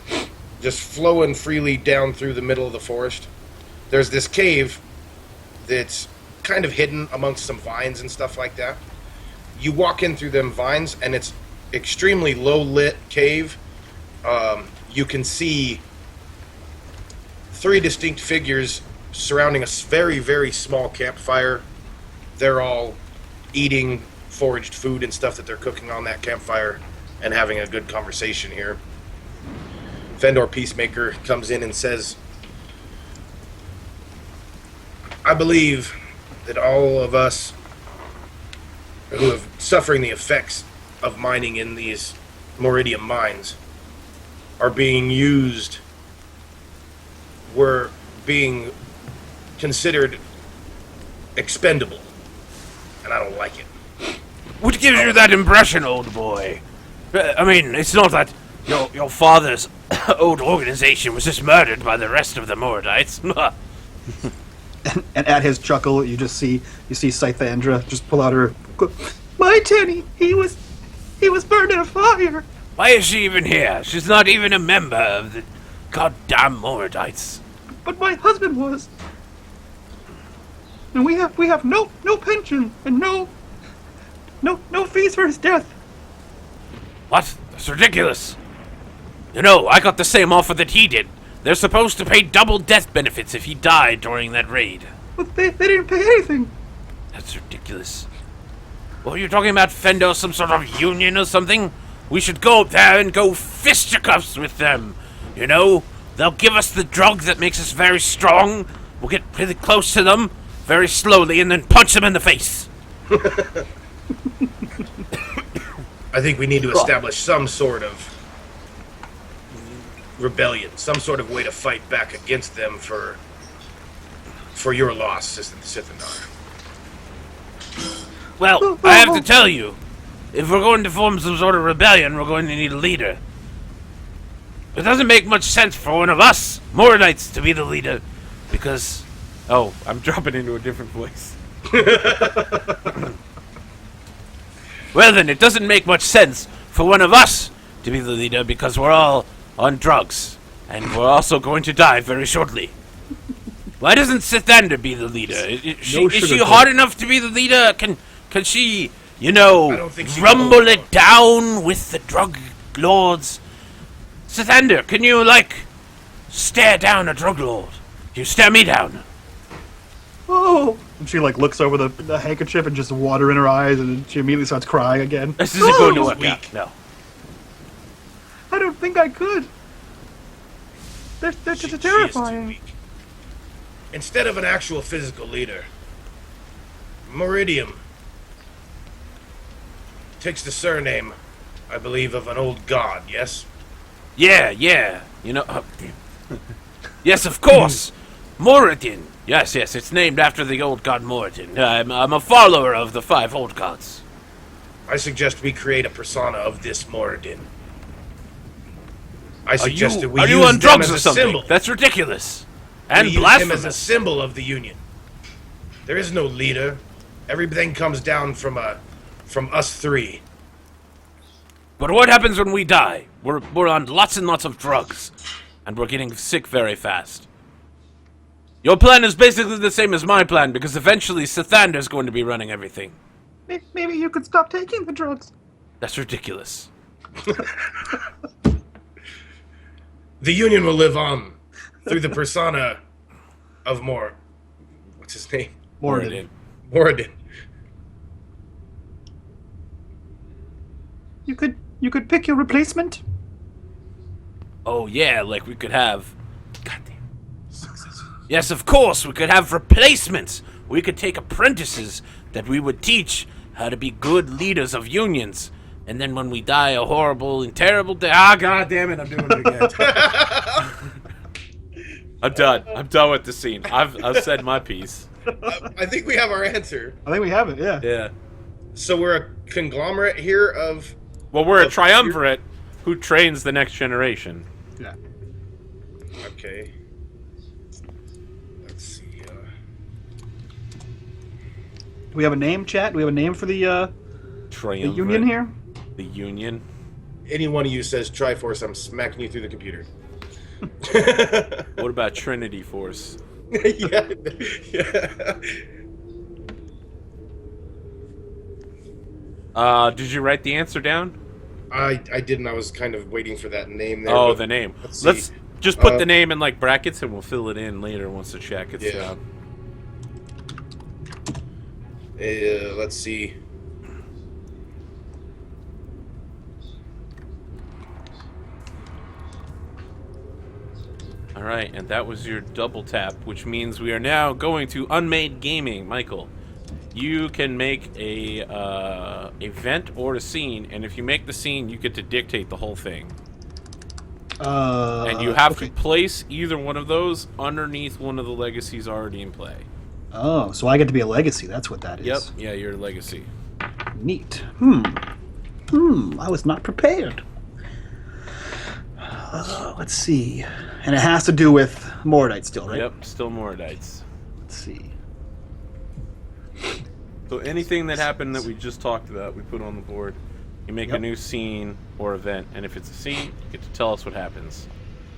just flowing freely down through the middle of the forest, there's this cave that's kind of hidden amongst some vines and stuff like that. You walk in through them vines, and it's extremely low-lit cave. You can see 3 distinct figures surrounding a very, very small campfire. They're all eating foraged food and stuff that they're cooking on that campfire and having a good conversation here. Fendor Peacemaker comes in and says, I believe that all of us who have suffering the effects of mining in these Moridium mines are being used, we're being considered expendable, and I don't like it. What gives you that impression, old boy? I mean, it's not that your father's old organization was just murdered by the rest of the Moradites. And at his chuckle, you see Scythandra just pull out her. My Tenny, he was burned in a fire. Why is she even here? She's not even a member of the goddamn Moradites. But my husband was. And we have no pension and no fees for his death. What? That's ridiculous. You know, I got the same offer that he did. They're supposed to pay double death benefits if he died during that raid. But they didn't pay anything. That's ridiculous. What are you talking about, Fendor? Some sort of union or something? We should go up there and go fisticuffs with them. You know, they'll give us the drug that makes us very strong. We'll get really close to them very slowly and then punch them in the face. I think we need to establish some sort of rebellion, some sort of way to fight back against them for your loss, Sithindar. Well, I have to tell you, if we're going to form some sort of rebellion, we're going to need a leader. It doesn't make much sense for one of us, Moradites, to be the leader, because... Oh, I'm dropping into a different voice. Well then, it doesn't make much sense for one of us to be the leader, because we're all on drugs, and we're also going to die very shortly. Why doesn't Sithander be the leader? Is she hard enough to be the leader? Can she, you I know, don't think she rumble can. it down with the drug lords? Sithander, can you, like, stare down a drug lord? You stare me down. Oh, And she like looks over the handkerchief and just water in her eyes, and then she immediately starts crying again. This isn't going to Oh, work weak. out. No. I don't think I could. They're She just is too terrifying. weak. Instead of an actual physical leader, Meridium takes the surname, I believe, of an old god, yes? Yeah. You know. Yes, of course. Moradin. Yes. It's named after the old god Moradin. I'm a follower of the 5 old gods. I suggest we create a persona of this Moradin. I suggest that we Are use you on them drugs as or a something? symbol. That's ridiculous. And We use him as a blasphemous. symbol of the Union. There is no leader. Everything comes down from us 3. But what happens when we die? We're on lots and lots of drugs, and we're getting sick very fast. Your plan is basically the same as my plan, because eventually Sathander's going to be running everything. Maybe you could stop taking the drugs. That's ridiculous. The Union will live on through the persona of what's his name? Moradin. Moradin. You could pick your replacement. Oh yeah, like we could have... Goddamn. Yes, of course, we could have replacements. We could take apprentices that we would teach how to be good leaders of unions. And then when we die a horrible and terrible death... Ah, goddamn it, I'm doing it again. I'm done. I'm done with the scene. I've said my piece. I think we have our answer. I think we have it. Yeah. Yeah. So we're a conglomerate here of... Well, we're a triumvirate who trains the next generation. Yeah. Okay. Let's see. Do we have a name, chat? Do we have a name for the Triumvirate. union here? The Union. Any one of you says Triforce, I'm smacking you through the computer. What about Trinity Force? yeah. Did you write the answer down? I didn't. I was kind of waiting for that name there. Oh, but the name. let's Let's see. just put the name in like brackets and we'll fill it in later once the chat gets Yeah. down. Let's see. All right, and that was your double tap, which means we are now going to Unmade Gaming. Michael, you can make a event or a scene, and if you make the scene, you get to dictate the whole thing. And you have to place either one of those underneath one of the legacies already in play. Oh, so I get to be a legacy. That's what that is. Yep. Yeah, your legacy. Neat. I was not prepared. Let's see. And it has to do with Mordite still, right? Yep. Still Moradites. Let's see. So anything that happened that we just talked about, we put on the board. You make a new scene or event, and if it's a scene, you get to tell us what happens.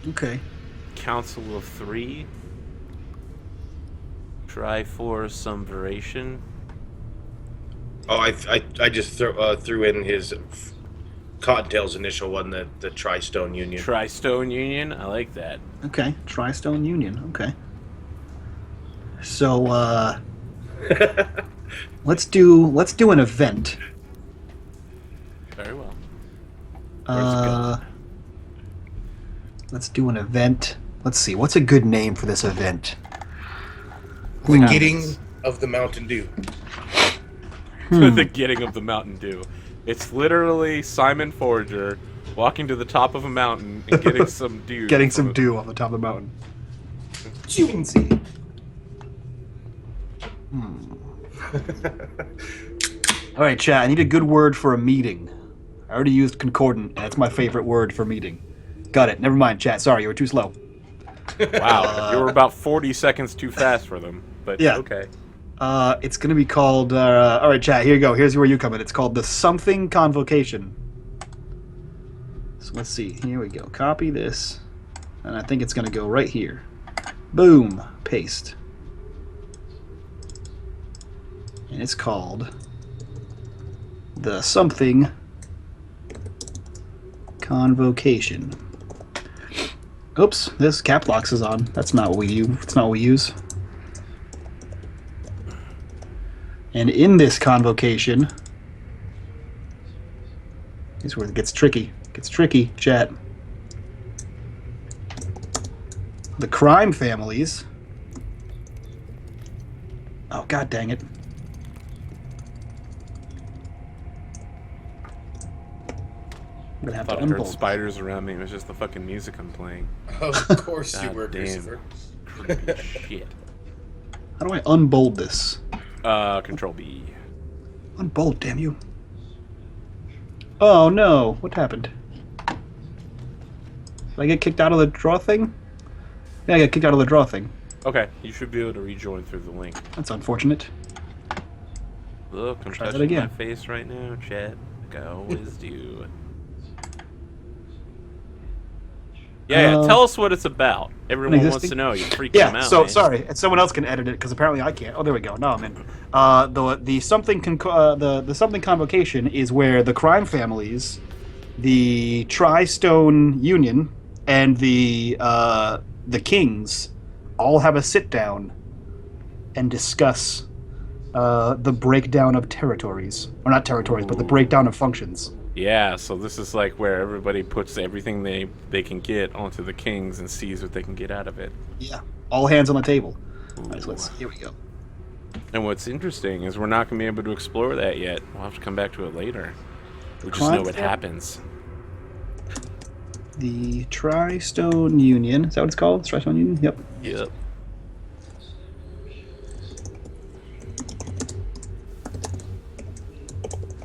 Okay. Council of 3. Try for some variation. Oh, I just threw in his Cottontail's initial one, the Tri-Stone Union. Tri-Stone Union. I like that. Okay. Tri-Stone Union. Okay. So let's do an event. Very well. Let's do an event. Let's see. What's a good name for this event? The Getting of the Mountain Dew. The Getting of the Mountain Dew. It's literally Simon Forager walking to the top of a mountain and getting some dew. Getting some dew off the top of the mountain. Juicy. All right, chat. I need a good word for a meeting. I already used concordant, and that's my favorite word for meeting. Got it. Never mind, chat. Sorry, you were too slow. Wow, you were about 40 seconds too fast for them. But Yeah. okay. It's gonna be called. All right, chat. Here you go. Here's where you come in. It's called the something convocation. So let's see. Here we go. Copy this, and I think it's gonna go right here. Boom. Paste. And it's called the something convocation. Oops, this cap locks is on. That's not what we use. It's not what we use. And in this convocation is where it gets tricky. Gets tricky, chat. The crime families. Oh, god dang it. I'm gonna have I to thought I heard unbolt. spiders around me. It was just the fucking music I'm playing. Of course you God were, damn. Christopher. Creepy shit. How do I unbolt this? Control B. Unbolt, damn you. Oh no, what happened? Did I get kicked out of the draw thing? Yeah, I got kicked out of the draw thing. Okay, you should be able to rejoin through the link. That's unfortunate. Look, I'm Try that touching my again. face right now, chat. Like I always do. Yeah, tell us what it's about. Everyone wants existing? to know. You're freaking them Yeah, out, so man. sorry, and someone else can edit it because apparently I can't. Oh, there we go. No, I'm in. The something convocation is where the crime families, the Tri-Stone Union, and the kings all have a sit down and discuss the breakdown of territories, or not territories, but the breakdown of functions. Yeah, so this is like where everybody puts everything they can get onto the kings and sees what they can get out of it. Yeah, all hands on the table. Ooh. All right, so here we go. And what's interesting is we're not going to be able to explore that yet. We'll have to come back to it later. We just Crime know what fam- happens. The Tri-Stone Union. Is that what it's called? Tri-Stone Union? Yep. Yep.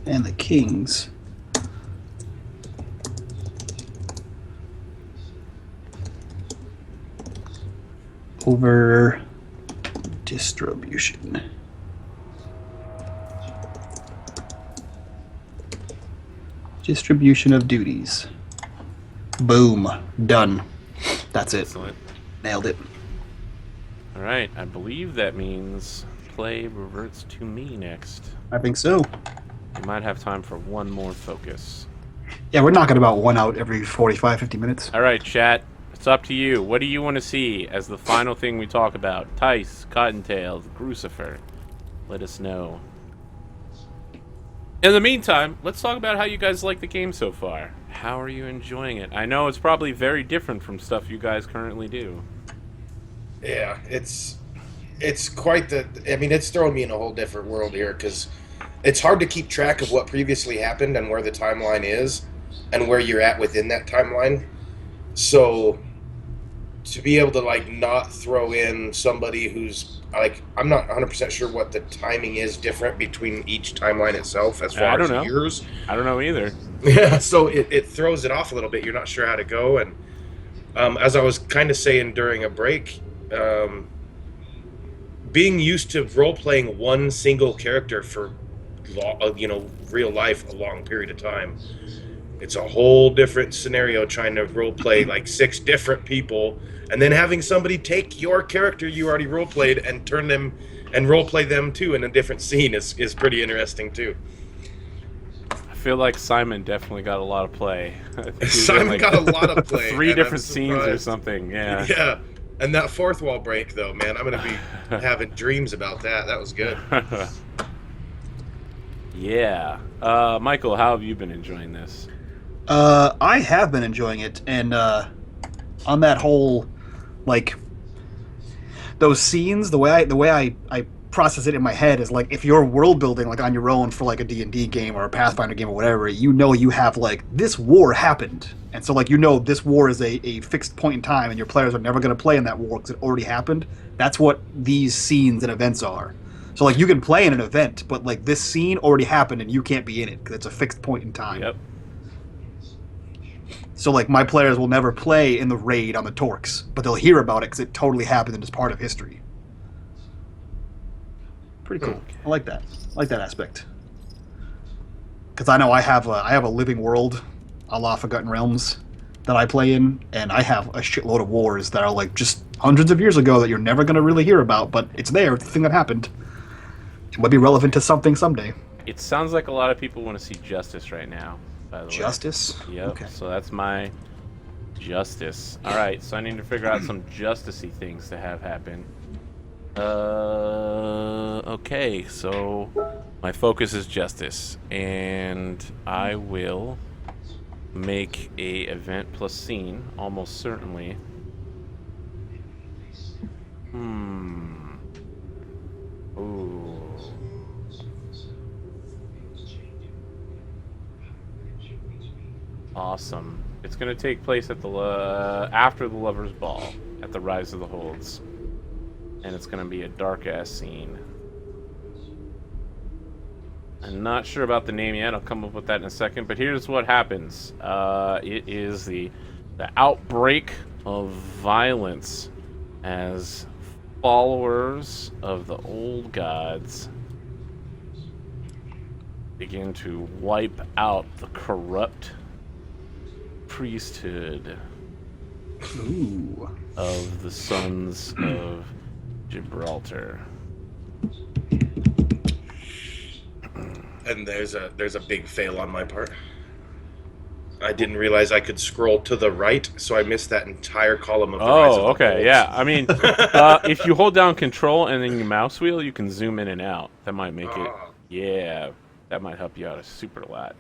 And the kings. Over distribution. Distribution of duties. Boom. Done. That's it. Excellent. Nailed it. All right, I believe that means play reverts to me next. I think so. We might have time for one more focus. Yeah, we're knocking about one out every 45, 50 minutes. All right, chat. It's up to you. What do you want to see as the final thing we talk about? Tice, Cottontail, Crucifer. Let us know. In the meantime, let's talk about how you guys like the game so far. How are you enjoying it? I know it's probably very different from stuff you guys currently do. Yeah, it's quite the. I mean, it's thrown me in a whole different world here because it's hard to keep track of what previously happened and where the timeline is and where you're at within that timeline. So to be able to like not throw in somebody who's like, I'm not 100% sure what the timing is different between each timeline itself as far as years. I don't know either. Yeah, so it throws it off a little bit. You're not sure how to go. And as I was kind of saying during a break, being used to role-playing one single character for real life a long period of time, it's a whole different scenario trying to role-play like 6 different people and then having somebody take your character you already role-played and turn them and role-play them too in a different scene is pretty interesting too. I feel like Simon definitely got a lot of play. I think he was in, Simon got a lot of play. 3 and different I'm scenes or surprised. something, yeah. Yeah. And that fourth wall break, though, man, I'm going to be having dreams about that. That was good. Yeah. Michael, how have you been enjoying this? I have been enjoying it, and on that whole, like, those scenes, the way I process it in my head is like if you're world building like on your own for like a D&D game or a Pathfinder game or whatever, you know you have like this war happened, and so like you know this war is a fixed point in time, and your players are never going to play in that war because it already happened. That's what these scenes and events are. So like you can play in an event, but like this scene already happened and you can't be in it because it's a fixed point in time. Yep. So like my players will never play in the raid on the Torques, but they'll hear about it because it totally happened and is part of history. Pretty cool. I like that. I like that aspect. Because I know I have a living world, a la Forgotten Realms, that I play in, and I have a shitload of wars that are like just hundreds of years ago that you're never going to really hear about, but it's there. It's the thing that happened. It might be relevant to something someday. It sounds like a lot of people want to see Justice right now, by the way. Justice? Yep. Okay. So that's my Justice. All right, so I need to figure out some justicey things to have happen. Okay, so my focus is justice, and I will make a event plus scene, almost certainly. Ooh. Awesome. It's going to take place at the after the Lover's Ball, at the Rise of the Holds. And it's going to be a dark-ass scene. I'm not sure about the name yet. I'll come up with that in a second. But here's what happens. It is the outbreak of violence as followers of the old gods begin to wipe out the corrupt priesthood of the Sons of Gibraltar. And there's a big fail on my part. I didn't realize I could scroll to the right, so I missed that entire column of the Rise of the Okay, Wolves. yeah. I mean, if you hold down Control and then your mouse wheel, you can zoom in and out. That might make it. Yeah, that might help you out a super lot.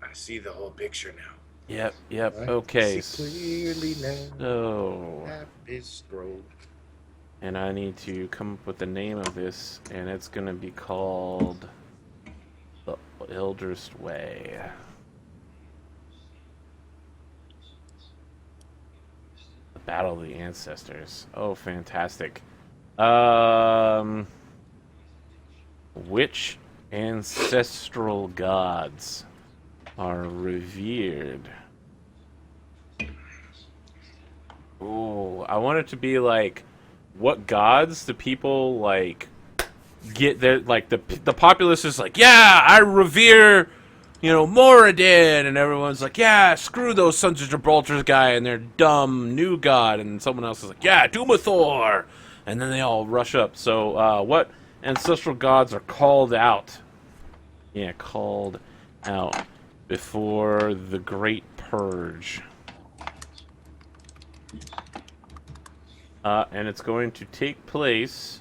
I see the whole picture now. Yep. I Okay. see clearly now. So, Tap is scroll. and I need to come up with the name of this, and it's gonna be called The Eldest Way. The Battle of the Ancestors. Oh, fantastic. Which ancestral gods are revered? Ooh, I want it to be like, what gods do people like get their, like, the populace is like, yeah, I revere, Moradin, and everyone's like, yeah, screw those Sons of Gibraltar's guy and their dumb new god, and someone else is like, yeah, Doomathor, and then they all rush up. So, what ancestral gods are called out? Yeah, called out before the Great Purge. And it's going to take place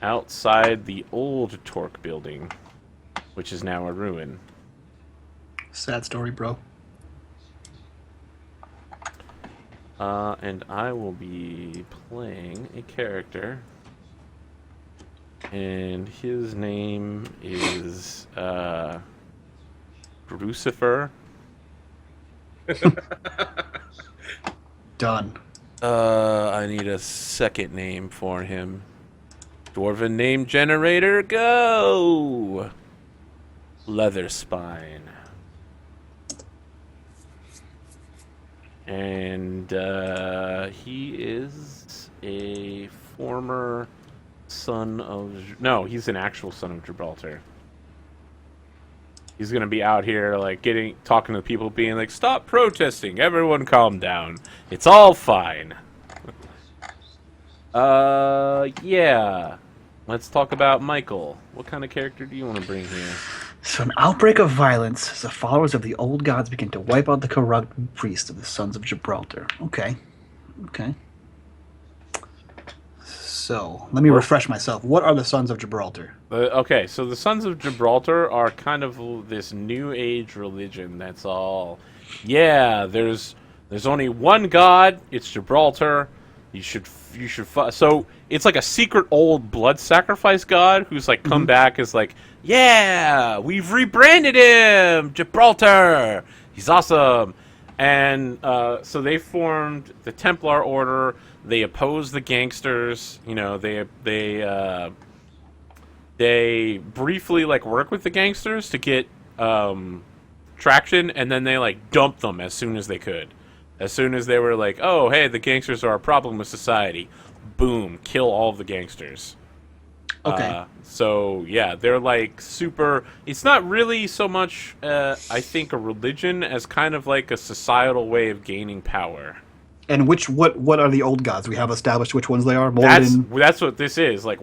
outside the old Torque building, which is now a ruin. Sad story, bro. And I will be playing a character, and his name is Crucifer. Done. I need a second name for him. Dwarven name generator, go! Leatherspine. And he is a former son of... No, he's an actual son of Gibraltar. He's gonna be out here, like, talking to people, being like, stop protesting, everyone calm down. It's all fine. Yeah. Let's talk about Michael. What kind of character do you want to bring here? So an outbreak of violence as the followers of the old gods begin to wipe out the corrupt priest of the Sons of Gibraltar. Okay. So, let me refresh myself. What are the Sons of Gibraltar? Okay, so the Sons of Gibraltar are kind of this new age religion that's all, yeah, there's only one god, it's Gibraltar. You should so it's like a secret old blood sacrifice god who's like come back as like, yeah, we've rebranded him, Gibraltar. He's awesome. And so they formed the Templar Order. They oppose the Gangsters. They briefly like work with the Gangsters to get traction, and then they like dump them as soon as they could. As soon as they were like, oh, hey, the Gangsters are a problem with society, boom, kill all of the Gangsters. Okay. So, yeah, they're like super... It's not really so much, I think, a religion as kind of like a societal way of gaining power. And what are the old gods? We have established which ones they are? That's what this is. Like,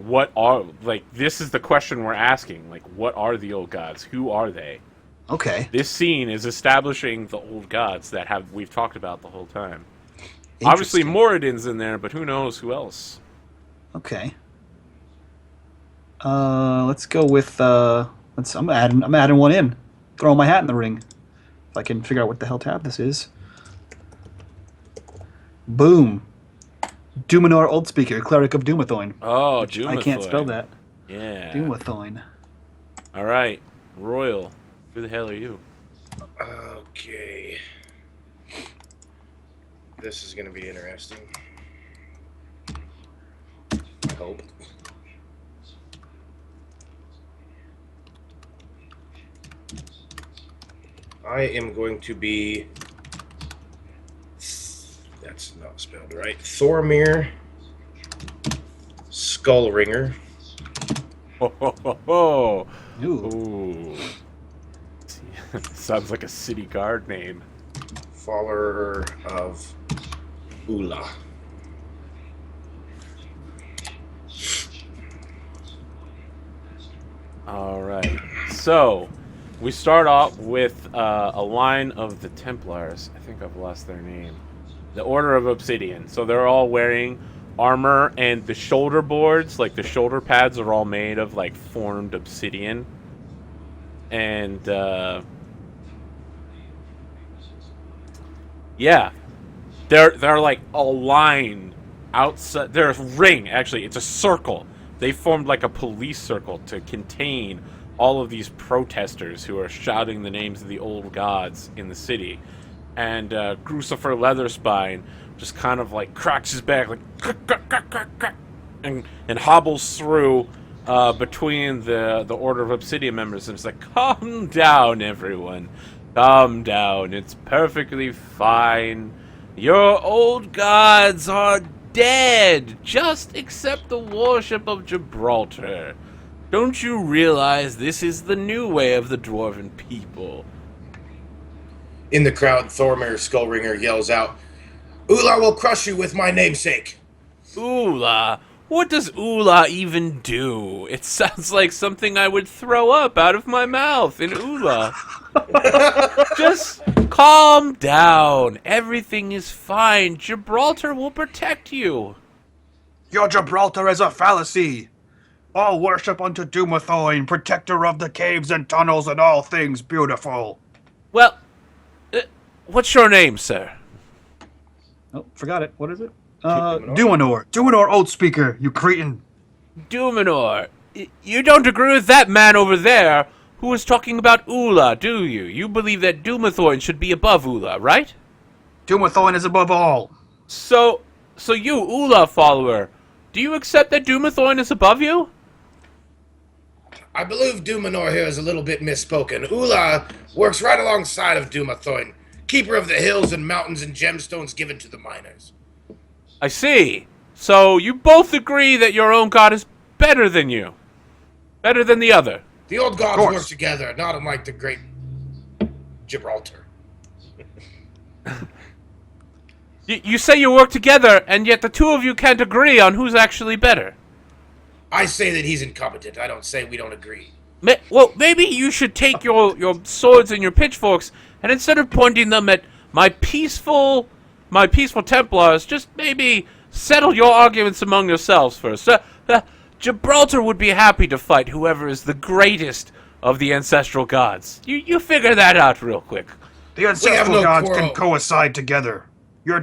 this is the question we're asking. Like, what are the old gods? Who are they? Okay. This scene is establishing the old gods that we've talked about the whole time. Obviously, Moradin's in there, but who knows who else? Okay. Let's go with I'm adding one in. Throwing my hat in the ring. If I can figure out what the hell tab this is. Boom. Duminor Old Speaker, Cleric of Dumathoin. Oh, Which I can't spell that. Yeah. Dumathoin. All right, Royal. Who the hell are you? Okay. This is going to be interesting. I hope. I am going to be... That's not spelled right. Thormir Skullringer. Ho, ho, ho, ho. Ooh. Ooh. Sounds like a city guard name. Follower of Ula. All right. So, we start off with a line of the Templars. I think I've lost their name. The Order of Obsidian. So they're all wearing armor, and the shoulder boards, like the shoulder pads, are all made of like formed obsidian. And yeah, they're like a line outside. They're a ring, actually. It's a circle. They formed like a police circle to contain all of these protesters who are shouting the names of the old gods in the city. And Crucifer Leatherspine just kind of like cracks his back, like crack, and hobbles through between the Order of Obsidian members, and it's like, calm down, everyone. Calm down. It's perfectly fine. Your old gods are dead. Just accept the worship of Gibraltar. Don't you realize this is the new way of the Dwarven people? In the crowd, Thormir Skullringer yells out, Ula will crush you with my namesake. Ula? What does Ula even do? It sounds like something I would throw up out of my mouth in Ula. Just calm down. Everything is fine. Gibraltar will protect you. Your Gibraltar is a fallacy. All worship unto Dumathoin, protector of the caves and tunnels and all things beautiful. Well, what's your name, sir? Oh, forgot it. What is it? Duminor. Duminor Old Speaker, you cretin. Duminor. You don't agree with that man over there who was talking about Ula, do you? You believe that Dumathoin should be above Ula, right? Dumathoin is above all. So you, Ula follower, do you accept that Dumathoin is above you? I believe Duminor here is a little bit misspoken. Ula works right alongside of Dumathoin, keeper of the hills and mountains and gemstones given to the miners. I see. So you both agree that your own god is better than you. Better than the other. The old gods work together, not unlike the great Gibraltar. You say you work together, and yet the two of you can't agree on who's actually better. I say that he's incompetent. I don't say we don't agree. Well, maybe you should take your swords and your pitchforks, and instead of pointing them at my peaceful Templars, just maybe settle your arguments among yourselves first. Gibraltar would be happy to fight whoever is the greatest of the ancestral gods. You figure that out real quick. The ancestral gods can coincide together. Your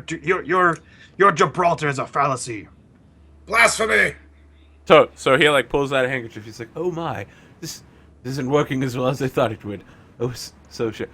Gibraltar is a fallacy. Blasphemy! So he like pulls out a handkerchief. He's like, "Oh my, this isn't working as well as I thought it would." Oh, so sure.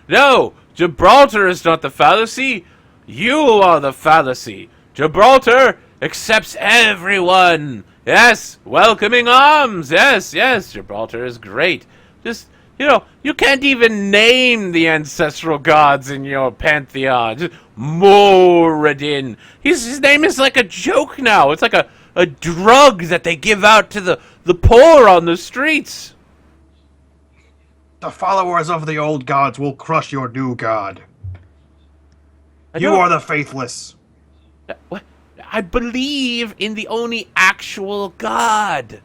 No, Gibraltar is not the fallacy. You are the fallacy. Gibraltar accepts everyone. Yes, welcoming arms. Yes, Gibraltar is great. Just, you can't even name the ancestral gods in your pantheon. Just Moradin. His name is like a joke now. It's like a drug that they give out to the poor on the streets. The followers of the old gods will crush your new god. You are the faithless. What? I believe in the only actual god,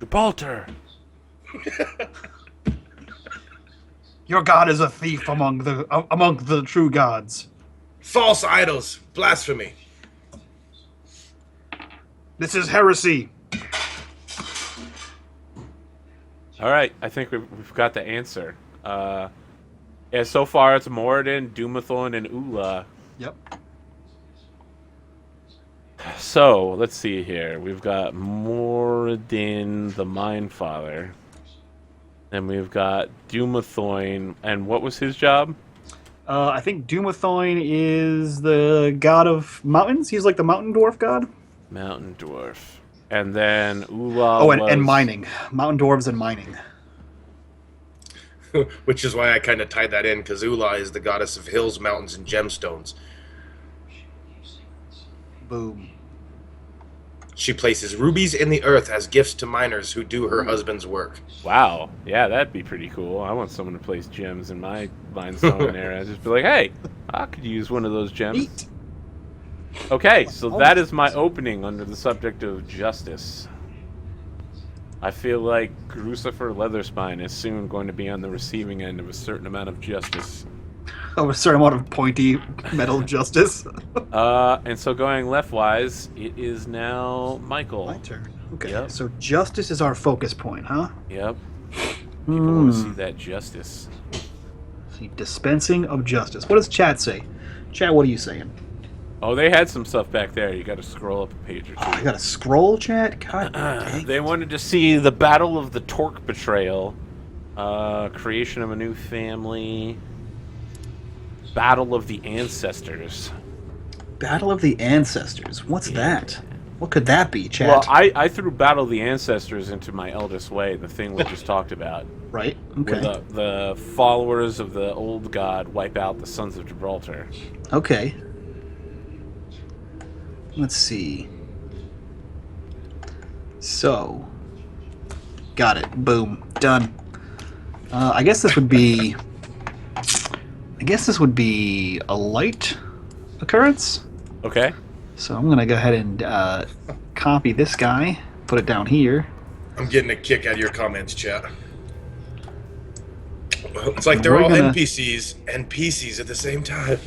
Gibraltar. Your god is a thief among the true gods. False idols. Blasphemy. This is heresy. All right, I think we've got the answer. Yeah, so far it's Moradin, Dumathorn, and Ula. Yep. So, let's see here. We've got Moradin, the Mindfather. And we've got Dumathorn, and what was his job? I think Dumathoin is the god of mountains. He's like the mountain dwarf god. Mountain Dwarf. And then Ula Oh, was... and mining. Mountain dwarves and mining. Which is why I kind of tied that in, because Ula is the goddess of hills, mountains, and gemstones. Boom. She places rubies in the earth as gifts to miners who do her husband's work. Wow. Yeah, that'd be pretty cool. I want someone to place gems in my limestone area. Just be like, hey, I could use one of those gems. Neat. Okay, so that is my opening under the subject of justice. I feel like Crucifer Leatherspine is soon going to be on the receiving end of a certain amount of justice. Oh, a certain amount of pointy metal justice. And so going leftwise, it is now Michael. My turn. Okay, Yep. so justice is our focus point, huh? Yep. People want to see that justice. See, dispensing of justice. What does chat say? Chat, what are you saying? Oh, they had some stuff back there. You got to scroll up a page or two. Oh, I got to scroll, chat? God dang. They wanted to see the Battle of the Torque Betrayal, creation of a new family, Battle of the Ancestors. Battle of the Ancestors. What's that? What could that be, chat? Well, I threw Battle of the Ancestors into my eldest way, the thing we just talked about. Right? Where Okay. the followers of the old god wipe out the Sons of Gibraltar. Okay. Let's see. So, got it. Boom. Done. I guess this would be. I guess this would be a light occurrence. Okay. So I'm gonna go ahead and copy this guy, put it down here. I'm getting a kick out of your comments, chat. It's like they're We're all gonna- NPCs and PCs at the same time.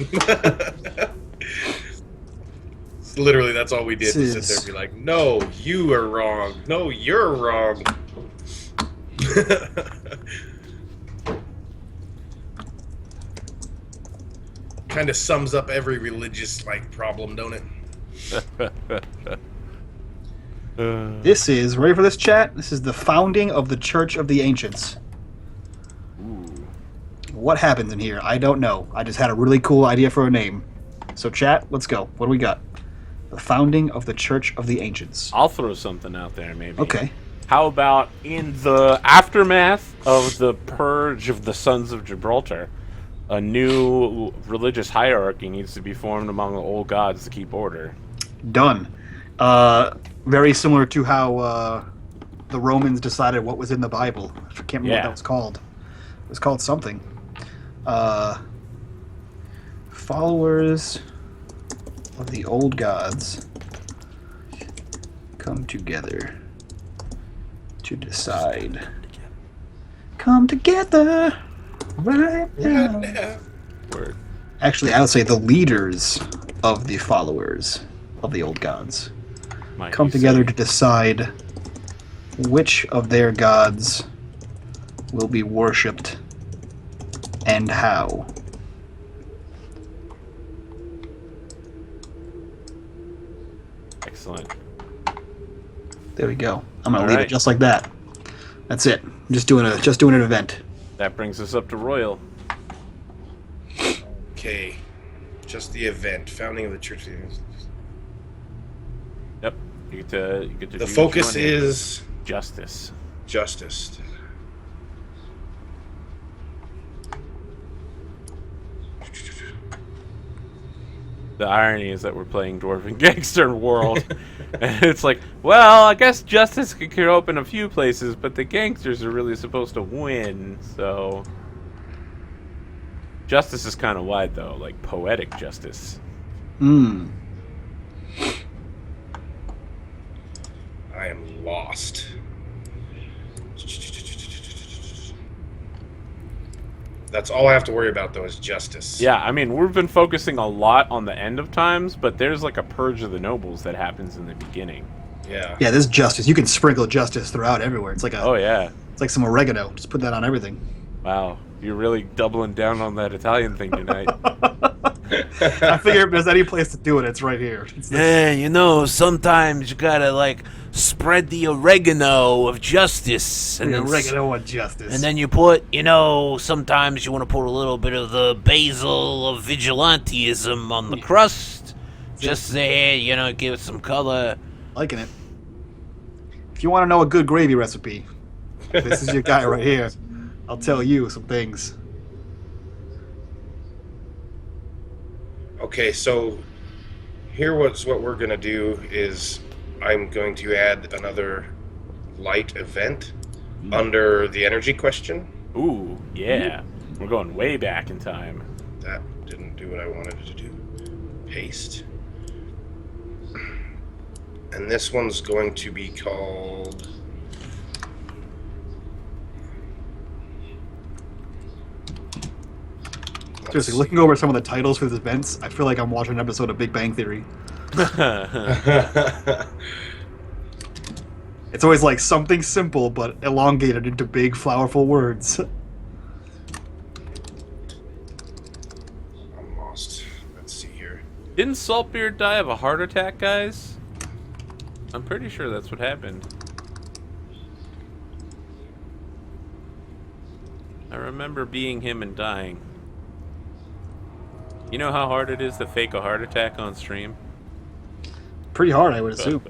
Literally, that's all we did. This To sit is- there and be like, no, you are wrong. No, you're wrong. Kind of sums up every religious problem, don't it? This is ready for this chat. This is the founding of the Church of the Ancients. Ooh. What happens in here? I don't know. I just had a really cool idea for a name. So chat, let's go. What do we got? The founding of the Church of the Ancients. I'll throw something out there, maybe. Okay. How about in the aftermath of the purge of the Sons of Gibraltar, a new religious hierarchy needs to be formed among the old gods to keep order. Done. Very similar to how the Romans decided what was in the Bible. I can't remember what Yeah. that was called. It was called something. Followers of the old gods come together to decide. Come together right now. Word. Actually, I would say the leaders of the followers of the old gods Might come be together safe. to decide which of their gods will be worshipped and how. Excellent. There we go. I'm gonna All leave right. it just like that. That's it. I'm just doing an event. That brings us up to Royal. Okay. Just the event. Founding of the Church. Yep. You get to The choose focus one. is Justice. justice. The irony is that we're playing Dwarven Gangster World. And it's like, well, I guess justice could open a few places, but the gangsters are really supposed to win, so... Justice is kind of wide, though, like poetic justice. Hmm. I am lost. That's all I have to worry about, though, is justice. Yeah, I mean, we've been focusing a lot on the end of times, but there's like a purge of the nobles that happens in the beginning. Yeah. Yeah, this justice. You can sprinkle justice throughout everywhere. It's like Oh yeah. it's like some oregano. Just put that on everything. Wow. You're really doubling down on that Italian thing tonight. I figure if there's any place to do it, it's right here. It's the- Yeah, you know, sometimes you gotta like spread the oregano of justice, and the then oregano of justice. and then you put, you know, sometimes you want to put a little bit of the basil of vigilantism on the crust, just there, you know, give it some color. Liking it. If you want to know a good gravy recipe, this is your guy right here. I'll tell you some things. Okay, so here what we're gonna do is I'm going to add another light event under the energy question. Ooh, yeah. We're going way back in time. That didn't do what I wanted it to do. Paste. And this one's going to be called... Seriously, looking over some of the titles for these events, I feel like I'm watching an episode of Big Bang Theory. It's always like something simple but elongated into big, flowerful words. I'm lost. Let's see here. Didn't Saltbeard die of a heart attack, guys? I'm pretty sure that's what happened. I remember being him and dying. You know how hard it is to fake a heart attack on stream? Pretty hard, I would assume.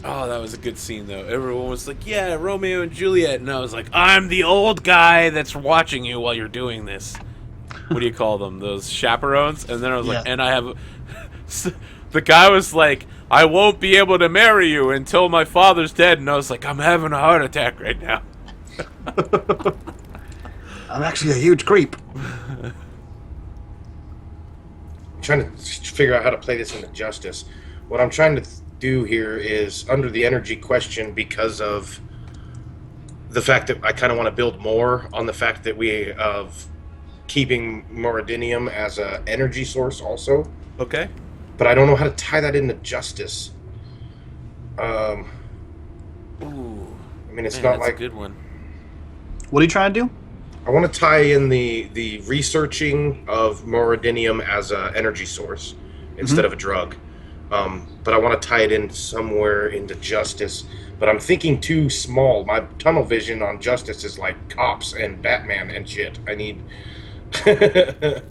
Oh, that was a good scene, though. Everyone was like, yeah, Romeo and Juliet. And I was like, I'm the old guy that's watching you while you're doing this. What do you call them? Those chaperones? And then I was like, Yeah. and I have... The guy was like, I won't be able to marry you until my father's dead. And I was like, I'm having a heart attack right now. I'm actually a huge creep. I'm trying to figure out how to play this into Justice. What I'm trying to do here is under the energy question, because of the fact that I kind of want to build more on the fact that we of keeping Moradinium as a energy source also. Okay. But I don't know how to tie that into Justice. Ooh. I mean, it's Man, not that's like a good one. What are you trying to do? I want to tie in the researching of Moradinium as a energy source instead of a drug. But I want to tie it in somewhere into Justice. But I'm thinking too small. My tunnel vision on Justice is like cops and Batman and shit. I need... I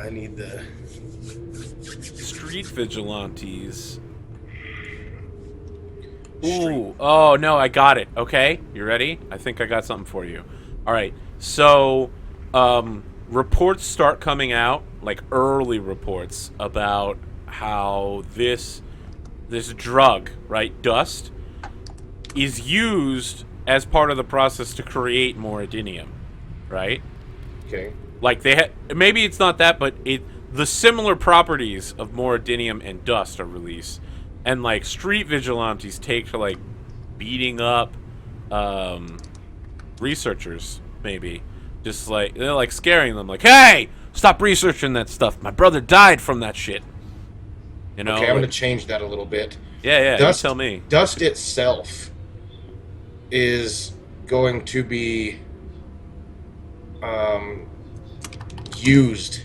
need the... Street vigilantes. Ooh. Oh, no, I got it. Okay, you ready? I think I got something for you. All right. So, reports start coming out, like early reports, about how this drug, right, dust, is used as part of the process to create Moradinium, right? Okay. Like maybe it's not that, but the similar properties of Moradinium and dust are released, and like street vigilantes take to like beating up researchers, maybe just like they're like scaring them, like, hey, stop researching that stuff. My brother died from that shit. You know. Okay, I'm like, going to change that a little bit. yeah. Dust, You tell me. Dust itself is going to be used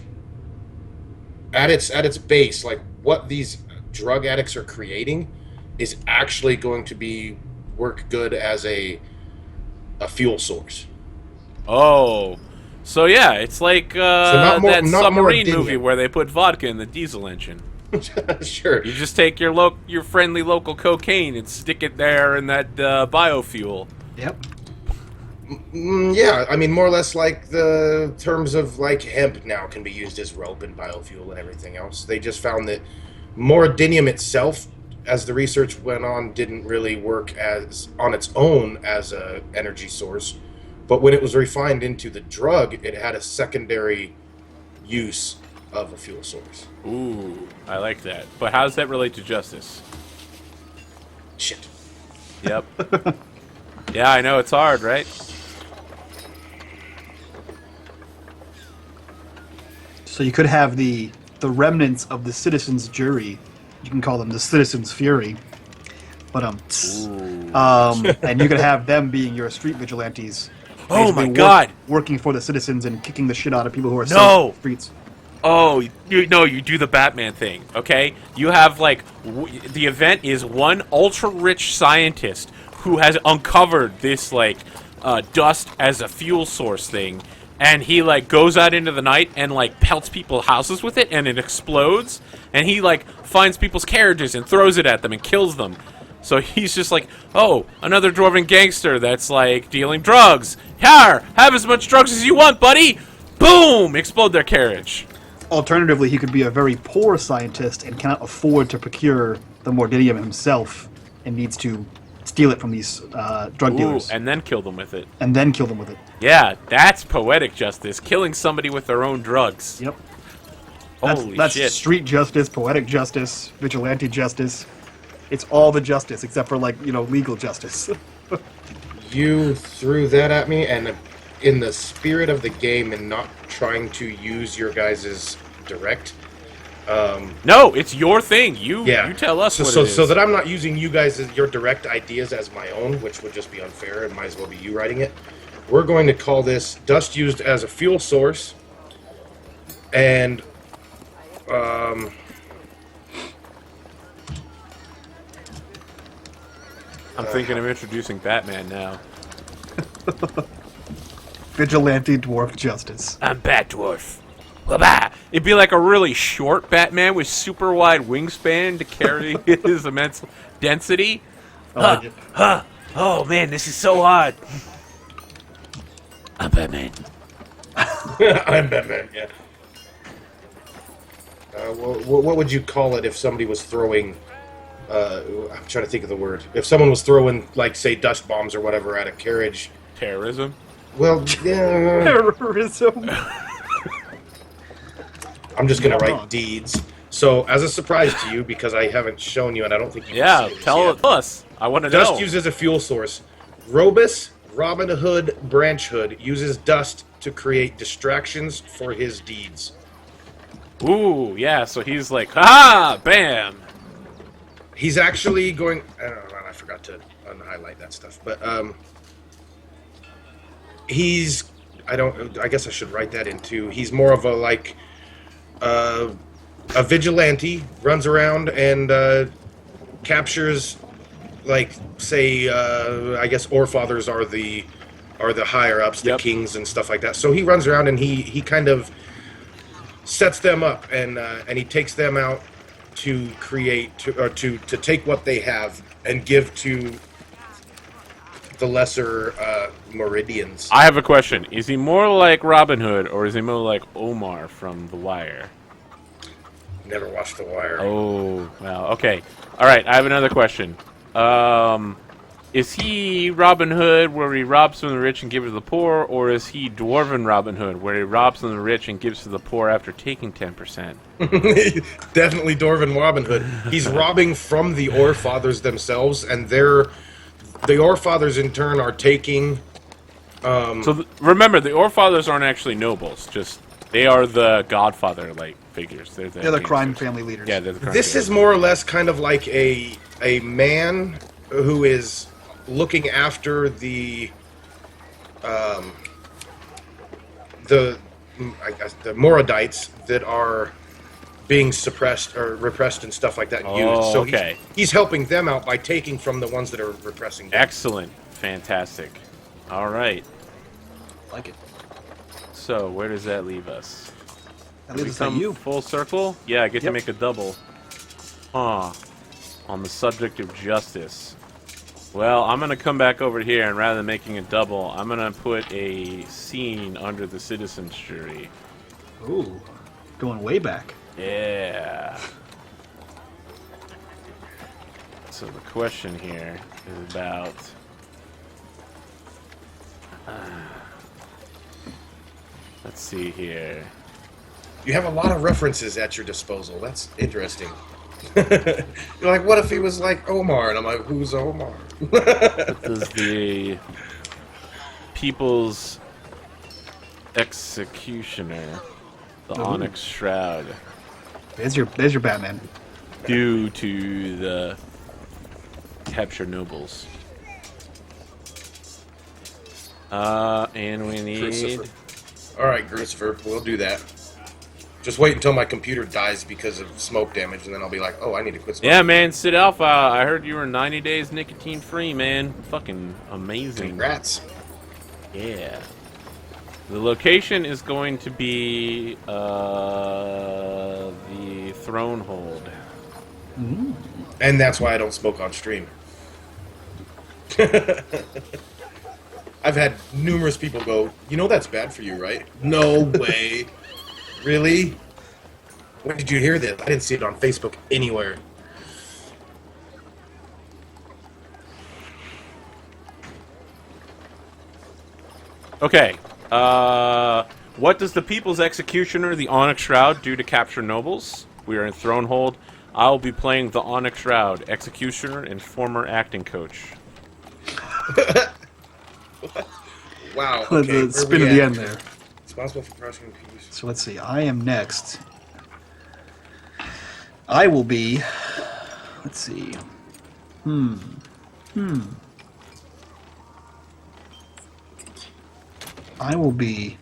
at its base. Like what these drug addicts are creating is actually going to be work good as a fuel source. Oh, so yeah, it's like not more- that not submarine Moradinium. movie where they put vodka in the diesel engine. Sure. You just take your friendly local cocaine and stick it there in that biofuel. Yep. Yeah, I mean, more or less like the terms of like hemp now can be used as rope and biofuel and everything else. They just found that Moradinium itself, as the research went on, didn't really work as on its own as a energy source. But when it was refined into the drug, it had a secondary use of a fuel source. Ooh, I like that. But how does that relate to justice? Shit. Yep. Yeah, I know, it's hard, right? So you could have the the remnants of the citizens' jury. You can call them the citizens' fury. But and you can have them being your street vigilantes. Oh basically my God! Working for the citizens and kicking the shit out of people who are No! on the streets. Oh, you do the Batman thing, okay? You have, like, the event is one ultra-rich scientist who has uncovered this, like, dust as a fuel source thing, and he, like, goes out into the night and, like, pelts people's houses with it, and it explodes, and he, like, finds people's carriages and throws it at them and kills them. So he's just like, oh, another Dwarven gangster that's, like, dealing drugs. Here, have as much drugs as you want, buddy! Boom! Explode their carriage. Alternatively, he could be a very poor scientist and cannot afford to procure the mordidium himself and needs to steal it from these drug dealers. And then kill them with it. And then kill them with it. Yeah, that's poetic justice. Killing somebody with their own drugs. Yep. Holy That's shit. street justice, poetic justice, vigilante justice. It's all the justice except for, like, legal justice. You threw that at me, and in the spirit of the game and not trying to use your guys' direct. No, it's your thing. You tell us what it is. So that I'm not using you guys as your direct ideas as my own, which would just be unfair and might as well be you writing it. We're going to call this dust used as a fuel source, and I'm thinking of introducing Batman now. Vigilante dwarf justice. I'm Bat Dwarf. It'd be like a really short Batman with super wide wingspan to carry his immense density. Oh man, this is so hard. I'm Batman. I'm Batman. Yeah. What would you call it if somebody was throwing? I'm trying to think of the word. If someone was throwing, like, say, dust bombs or whatever at a carriage. Terrorism? Well, yeah. Terrorism. I'm just going to write deeds. So, as a surprise to you, because I haven't shown you and I don't think you can see this tell yet, us. I want to know. Dust used as a fuel source. Robus, Robin Hood, Branch Hood uses dust to create distractions for his deeds. Ooh, yeah, so he's like, ha! Bam! He's actually going... I forgot to unhighlight that stuff. But, he's... I guess I should write that in, too. He's more of a, like... a vigilante, runs around and captures, like, say, I guess Orefathers are the higher-ups, the kings and stuff like that. So he runs around and he kind of sets them up and he takes them out to create to take what they have and give to the lesser Meridians. I have a question. Is he more like Robin Hood or is he more like Omar from The Wire? Never watched The Wire. Oh, well, okay. All right, I have another question. Is he Robin Hood where he robs from the rich and gives to the poor, or is he Dwarven Robin Hood where he robs from the rich and gives to the poor after taking 10%? Definitely Dwarven Robin Hood. He's robbing from the Orefathers themselves, and the Orefathers in turn are taking... remember, the Orefathers aren't actually nobles, just they are the Godfather-like figures. They're the crime family leaders. Yeah, they're the crime This family is more or less kind of like a man who is looking after the Moradites that are being suppressed or repressed and stuff like that and used. So he's helping them out by taking from the ones that are repressing them. Excellent. Fantastic. All right. Like it. So, where does that leave us? That leaves us on you. Full circle? Yeah, I get to make a double. On the subject of justice. Well, I'm going to come back over here, and rather than making a double, I'm going to put a scene under the citizens' jury. Ooh. Going way back. Yeah. So the question here is about... let's see here. You have a lot of references at your disposal. That's interesting. You're like, what if he was like Omar? And I'm like, who's Omar? What does the People's Executioner, the Onyx Shroud? There's your Batman. Due to the capture nobles. And we need... Christopher. All right, Christopher, we'll do that. Just wait until my computer dies because of smoke damage, and then I'll be like, oh, I need to quit smoking. Yeah, man, Sid Alpha, I heard you were 90 days nicotine-free, man. Fucking amazing. Congrats. Yeah. The location is going to be the Thronehold. And that's why I don't smoke on stream. I've had numerous people go, you know that's bad for you, right? No way. Really? When did you hear this? I didn't see it on Facebook anywhere. Okay. What does the People's Executioner, the Onyx Shroud, do to capture nobles? We are in Thronehold. I'll be playing the Onyx Shroud, Executioner, and former acting coach. Wow. Okay, The spin at the end there. Responsible for prosecuting peace. So let's see. I am next. I will be. Let's see. I will be.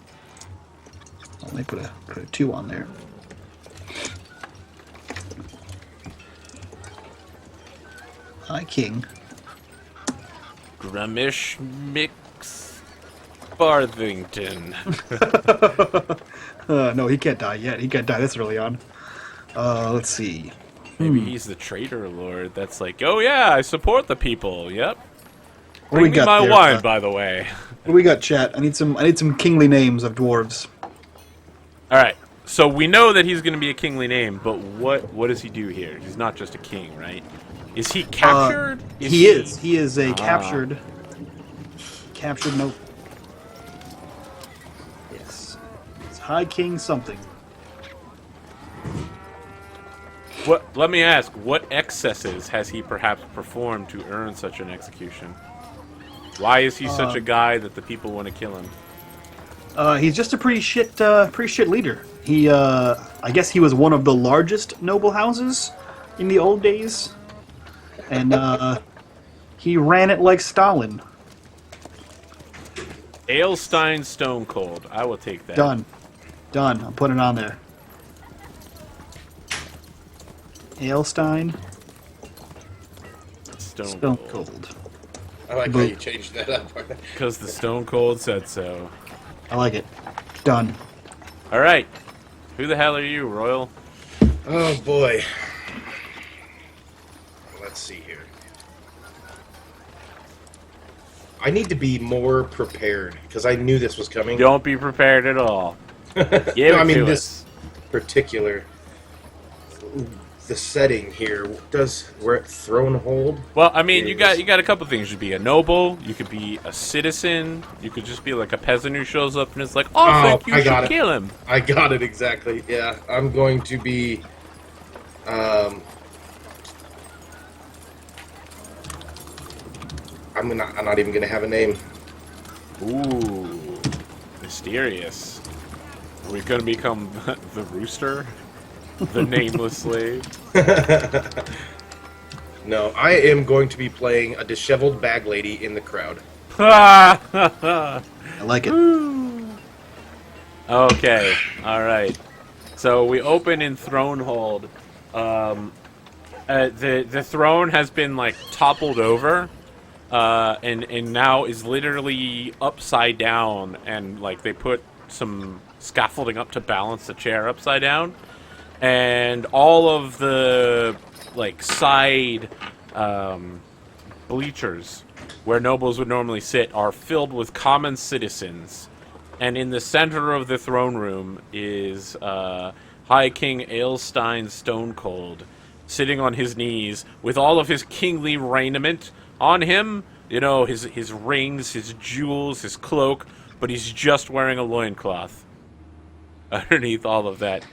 Let me put a 2 on there. High King. Grumish Mix Farthington. No, he can't die yet. He can't die this early on. Let's see. Maybe he's the traitor lord that's like, oh yeah, I support the people. Yep. What do we Bring me got my there? wine, by the way. What do we got, chat? I need some kingly names of dwarves. All right. So we know that he's going to be a kingly name, but what does he do here? He's not just a king, right? Is he captured? He is. He is a captured nope. Yes. It's High King something. What? Let me ask. What excesses has he perhaps performed to earn such an execution? Why is he such a guy that the people want to kill him? He's just a pretty shit leader. He, I guess he was one of the largest noble houses in the old days, and he ran it like Stalin. Aelstein Stone Cold. I will take that. Done. I'm putting it on there. Aelstein Stone Cold. Cold. I like how you changed that up. Because the Stone Cold said so. I like it. Done. All right. Who the hell are you, Royal? Oh boy. Let's see here. I need to be more prepared because I knew this was coming. Don't be prepared at all. Give No, I it mean to this us. particular. The setting here we're at Thronehold. Well, I mean, you got a couple things. You could be a noble. You could be a citizen. You could just be like a peasant who shows up and is like, "Oh, I think you should kill him." I got it exactly. Yeah, I'm going to be. I'm not even gonna have a name. Ooh, mysterious. Are we gonna become the Rooster? The nameless slave. No, I am going to be playing a disheveled bag lady in the crowd. I like it. Okay, all right. So we open in Thronehold. The throne has been like toppled over, and now is literally upside down, and like they put some scaffolding up to balance the chair upside down. And all of the like side bleachers where nobles would normally sit are filled with common citizens. And in the center of the throne room is High King Aelstein Stone Cold, sitting on his knees with all of his kingly raiment on him. You know, his rings, his jewels, his cloak, but he's just wearing a loincloth underneath all of that.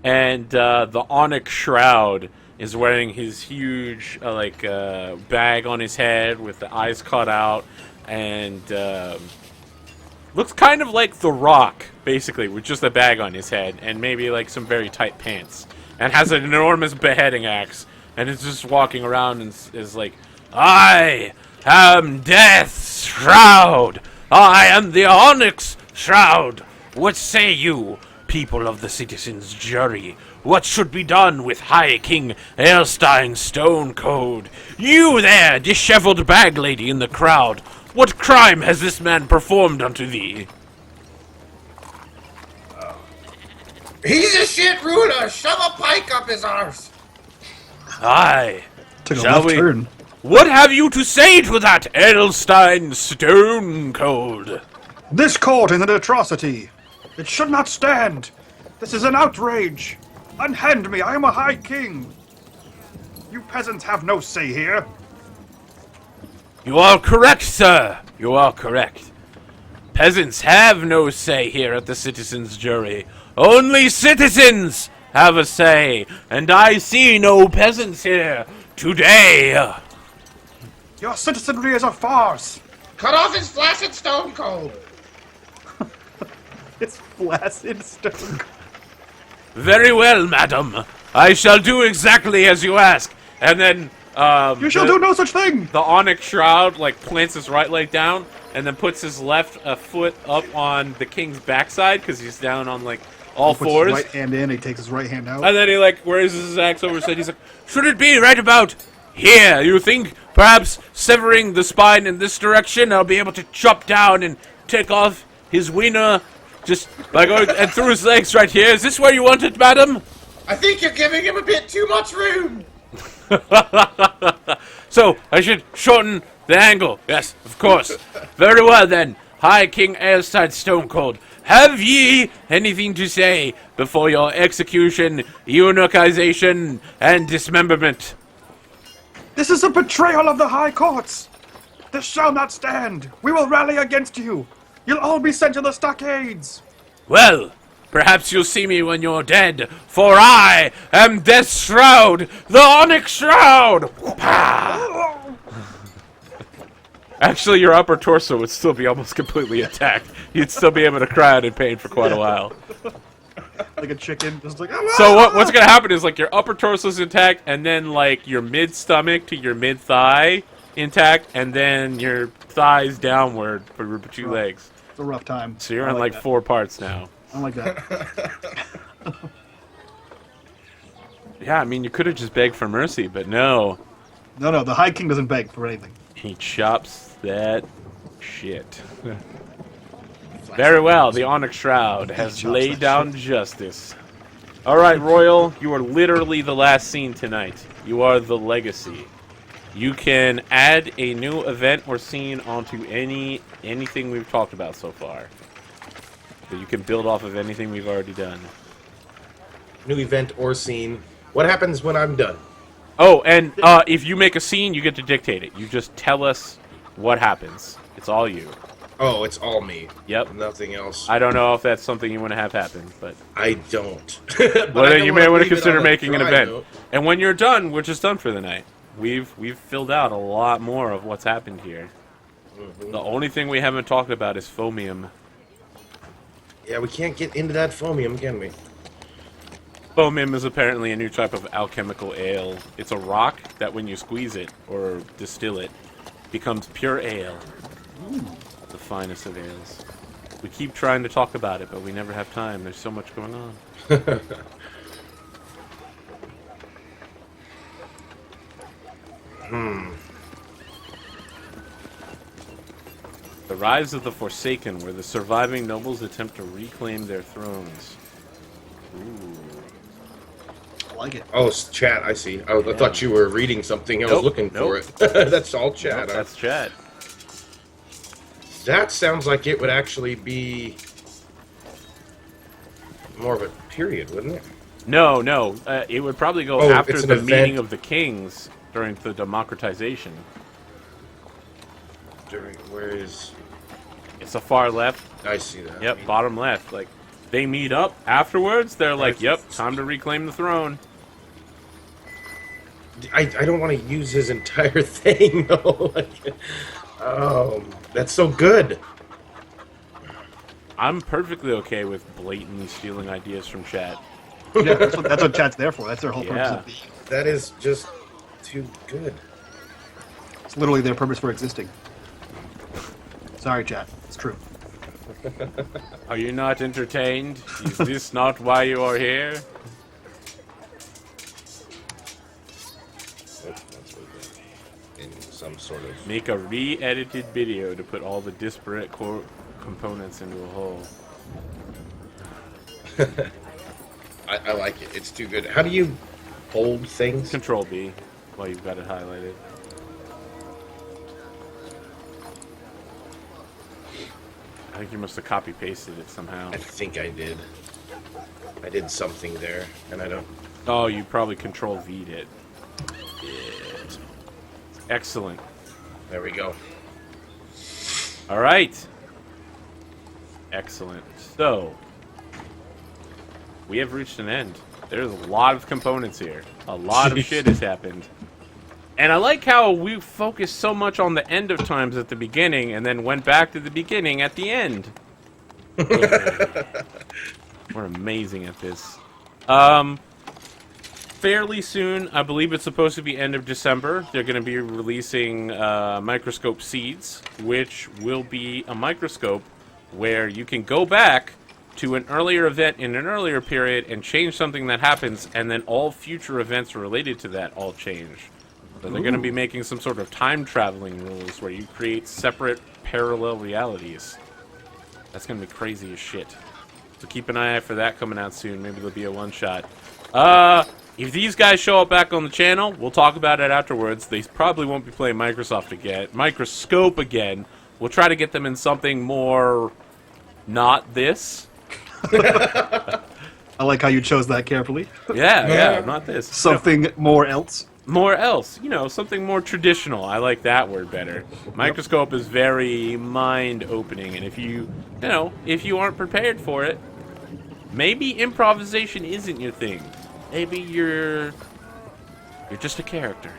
And the Onyx Shroud is wearing his huge bag on his head with the eyes cut out, and looks kind of like The Rock, basically, with just a bag on his head and maybe like some very tight pants. and has an enormous beheading axe, and is just walking around and is like, I am Death's Shroud. I am the Onyx Shroud. What say you, people of the citizens' jury? What should be done with High King Aelstein's stone code? You there, disheveled bag lady in the crowd, what crime has this man performed unto thee? He's a shit ruiner. Shove a pike up his arse. Aye. Took a Shall left we- turn. What have you to say to that Aelstein stone code? This court is an atrocity. It should not stand. This is an outrage. Unhand me. I am a high king. You peasants have no say here. You are correct, sir. You are correct. Peasants have no say here at the citizens' jury. Only citizens have a say, and I see no peasants here today. Your citizenry is a farce. Cut off his flaccid stone cold. It's flaccid stone. Very well, madam. I shall do exactly as you ask. And then, You shall do no such thing. the Onyx Shroud, like, plants his right leg down, and then puts his left foot up on the king's backside, because he's down on, like, all Puts fours. his right hand in, he takes his right hand out. And then he, like, raises his axe over his head. He's like, should it be right about here? You think perhaps severing the spine in this direction, I'll be able to chop down and take off his wiener just by going and through his legs right here? Is this where you want it, madam? I think you're giving him a bit too much room. So, I should shorten the angle. Yes, of course. Very well, then. High King Aelstad Stone Cold, have ye anything to say before your execution, eunuchization, and dismemberment? This is a betrayal of the high courts. This shall not stand. We will rally against you. You'll all be sent to the stockades. Well, perhaps you'll see me when you're dead, for I am Death's Shroud, the Onyx Shroud! Pah! Actually, your upper torso would still be almost completely intact. You'd still be able to cry out in pain for quite a while. Like a chicken, just like. So what's gonna happen is, like, your upper torso's intact, and then, like, your mid-stomach to your mid-thigh intact, and then your thighs downward for your two legs. It's a rough time. So you're I in, like, that. 4 parts now. I don't like that. Yeah, I mean, you could have just begged for mercy, but no. No, the High King doesn't beg for anything. He chops that shit. Very well, the Onyx Shroud has chops laid that down justice. Alright, Royal, you are literally the last scene tonight. You are the legacy. You can add a new event or scene onto anything we've talked about so far. But you can build off of anything we've already done. New event or scene. What happens when I'm done? Oh, and if you make a scene, you get to dictate it. You just tell us what happens. It's all you. Oh, it's all me. Yep. Nothing else. I don't know if that's something you want to have happen, but I don't. well, then you may want to consider making an event. Note. And when you're done, we're just done for the night. We've filled out a lot more of what's happened here. The only thing we haven't talked about is foamium. Yeah, we can't get into that foamium, can we? Foamium is apparently a new type of alchemical ale. It's a rock that when you squeeze it or distill it, becomes pure ale. The finest of ales. We keep trying to talk about it, but we never have time. There's so much going on. The Rise of the Forsaken, where the surviving nobles attempt to reclaim their thrones. Ooh. I like it. Oh, it's chat. I see. I thought you were reading something. I was Nope, looking nope. for it. That's all chat. That's chat. That sounds like it would actually be more of a period, wouldn't it? No. It would probably go Oh, after it's an the event. meeting of the kings during the democratization. Where is? It's the far left. I see that. Yep, bottom left. Like, they meet up afterwards. They're like, Right. yep, time to reclaim the throne. I don't want to use his entire thing though. That's so good. I'm perfectly okay with blatantly stealing ideas from chat. Yeah, that's what chat's there for. That's their whole purpose Yeah. of being. That is just too good. It's literally their purpose for existing. Sorry, chat. It's true. Are you not entertained? Is this not why you are here? Oh, that's what it is. In some sort of. Make a re-edited video to put all the disparate components into a whole. I like it. It's too good. How do you hold things? Control B while you've got it highlighted. I think you must have copy-pasted it somehow. I think I did. I did something there, and I don't. Oh, you probably Control V'd it. Excellent. There we go. All right. Excellent. So, we have reached an end. There's a lot of components here. A lot of shit has happened. And I like how we focused so much on the end of times at the beginning and then went back to the beginning at the end. We're amazing at this. Fairly soon, I believe it's supposed to be end of December, they're going to be releasing Microscope Seeds, which will be a microscope where you can go back to an earlier event in an earlier period and change something that happens, and then all future events related to that all change. So they're going to be making some sort of time-traveling rules where you create separate parallel realities. That's going to be crazy as shit. So keep an eye out for that coming out soon. Maybe there'll be a one-shot. If these guys show up back on the channel, we'll talk about it afterwards. They probably won't be playing Microscope again. We'll try to get them in something more not this. I like how you chose that carefully. Yeah, not this. Something more else. More else, something more traditional. I like that word better. Microscope is very mind-opening, and if you aren't prepared for it, maybe improvisation isn't your thing. Maybe you're just a character.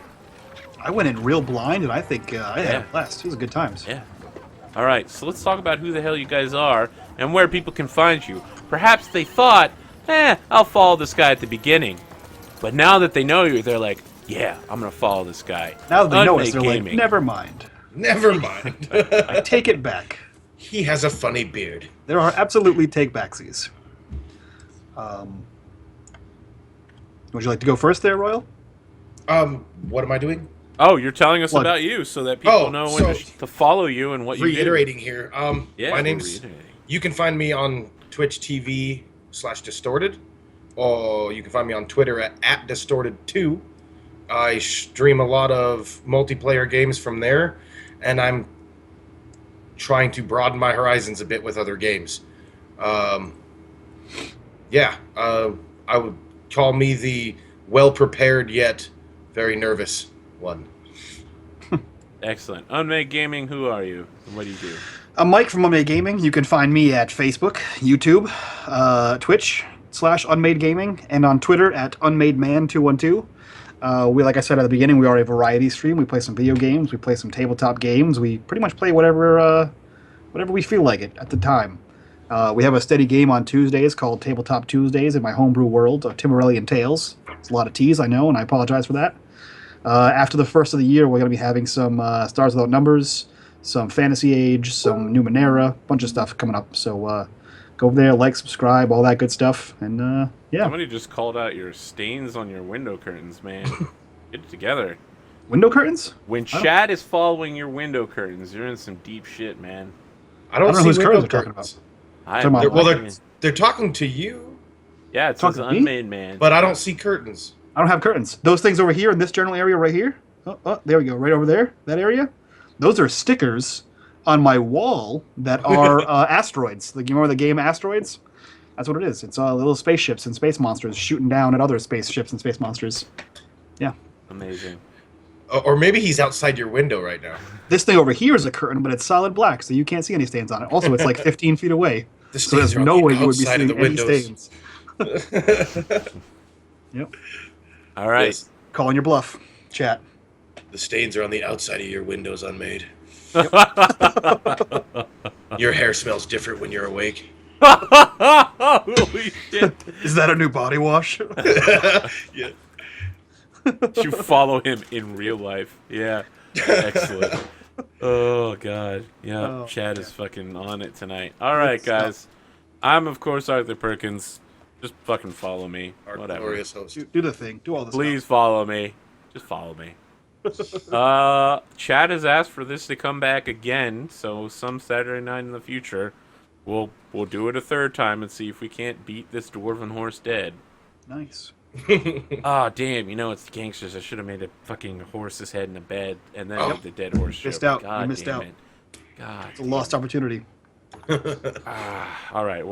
I went in real blind, and I think I had a blast. It was good times. Yeah. All right, so let's talk about who the hell you guys are and where people can find you. Perhaps they thought, I'll follow this guy at the beginning. But now that they know you, they're like, yeah, I'm going to follow this guy. Now that they know us, Unmade they're Gaming. like, never mind. Never mind. I take it back. He has a funny beard. There are absolutely take-backsies. Would you like to go first there, Royal? What am I doing? Oh, you're telling us Plug. about you so that people know when to follow you and what you do. Reiterating here. Yeah, My name's. You can find me on Twitch TV/Distorted, or you can find me on Twitter at @Distorted2. I stream a lot of multiplayer games from there, and I'm trying to broaden my horizons a bit with other games. I would call me the well-prepared yet very nervous one. Excellent. Unmade Gaming, who are you? And what do you do? I'm Mike from Unmade Gaming. You can find me at Facebook, YouTube, Twitch /Unmade Gaming, and on Twitter at UnmadeMan212. Like I said at the beginning, we are a variety stream. We play some video games. We play some tabletop games. We pretty much play whatever we feel like it at the time. We have a steady game on Tuesdays called Tabletop Tuesdays in my homebrew world of Timorelli and Tales. It's a lot of T's, I know, and I apologize for that. After the first of the year, we're going to be having some Stars Without Numbers, some Fantasy Age, some Numenera, a bunch of stuff coming up. So go over there, like, subscribe, all that good stuff, and yeah. Somebody just called out your stains on your window curtains, man. Get it together. Window curtains? When chat is following your window curtains, you're in some deep shit, man. I don't know see whose curtains window they're talking curtains. They're talking to you, Yeah, it Talking says to me? Unmade Man. but I don't see curtains. I don't have curtains. Those things over here in this journal area right here. Oh, there we go. Right over there, that area. Those are stickers on my wall that are asteroids. Like, you remember the game Asteroids? That's what it is. It's little spaceships and space monsters shooting down at other spaceships and space monsters. Yeah. Amazing. Or maybe he's outside your window right now. This thing over here is a curtain, but it's solid black, so you can't see any stains on it. Also, it's like 15 feet away. The So there's stains are on no the way you would be outside of seeing the any windows. stains. Yep. All right. Yes. Calling your bluff, chat. The stains are on the outside of your windows, Unmade. Your hair smells different when you're awake. Holy shit! Is that a new body wash? Yeah. You follow him in real life. Yeah. Excellent. Oh god. Yeah, Oh, Chad is fucking on it tonight. Alright, stuff. guys. I'm of course Arthur Perkins. Just fucking follow me. Our Whatever. glorious host. Do the thing. Do all the Please stuff. follow me. Just follow me. Chad has asked for this to come back again, so some Saturday night in the future, we'll do it a third time and see if we can't beat this dwarven horse dead. Nice. Oh damn! You know it's the gangsters. I should have made a fucking horse's head in a bed and then Oh. the dead horse. Missed joke. out. You God missed damn out. it. God. It's a lost opportunity. All right.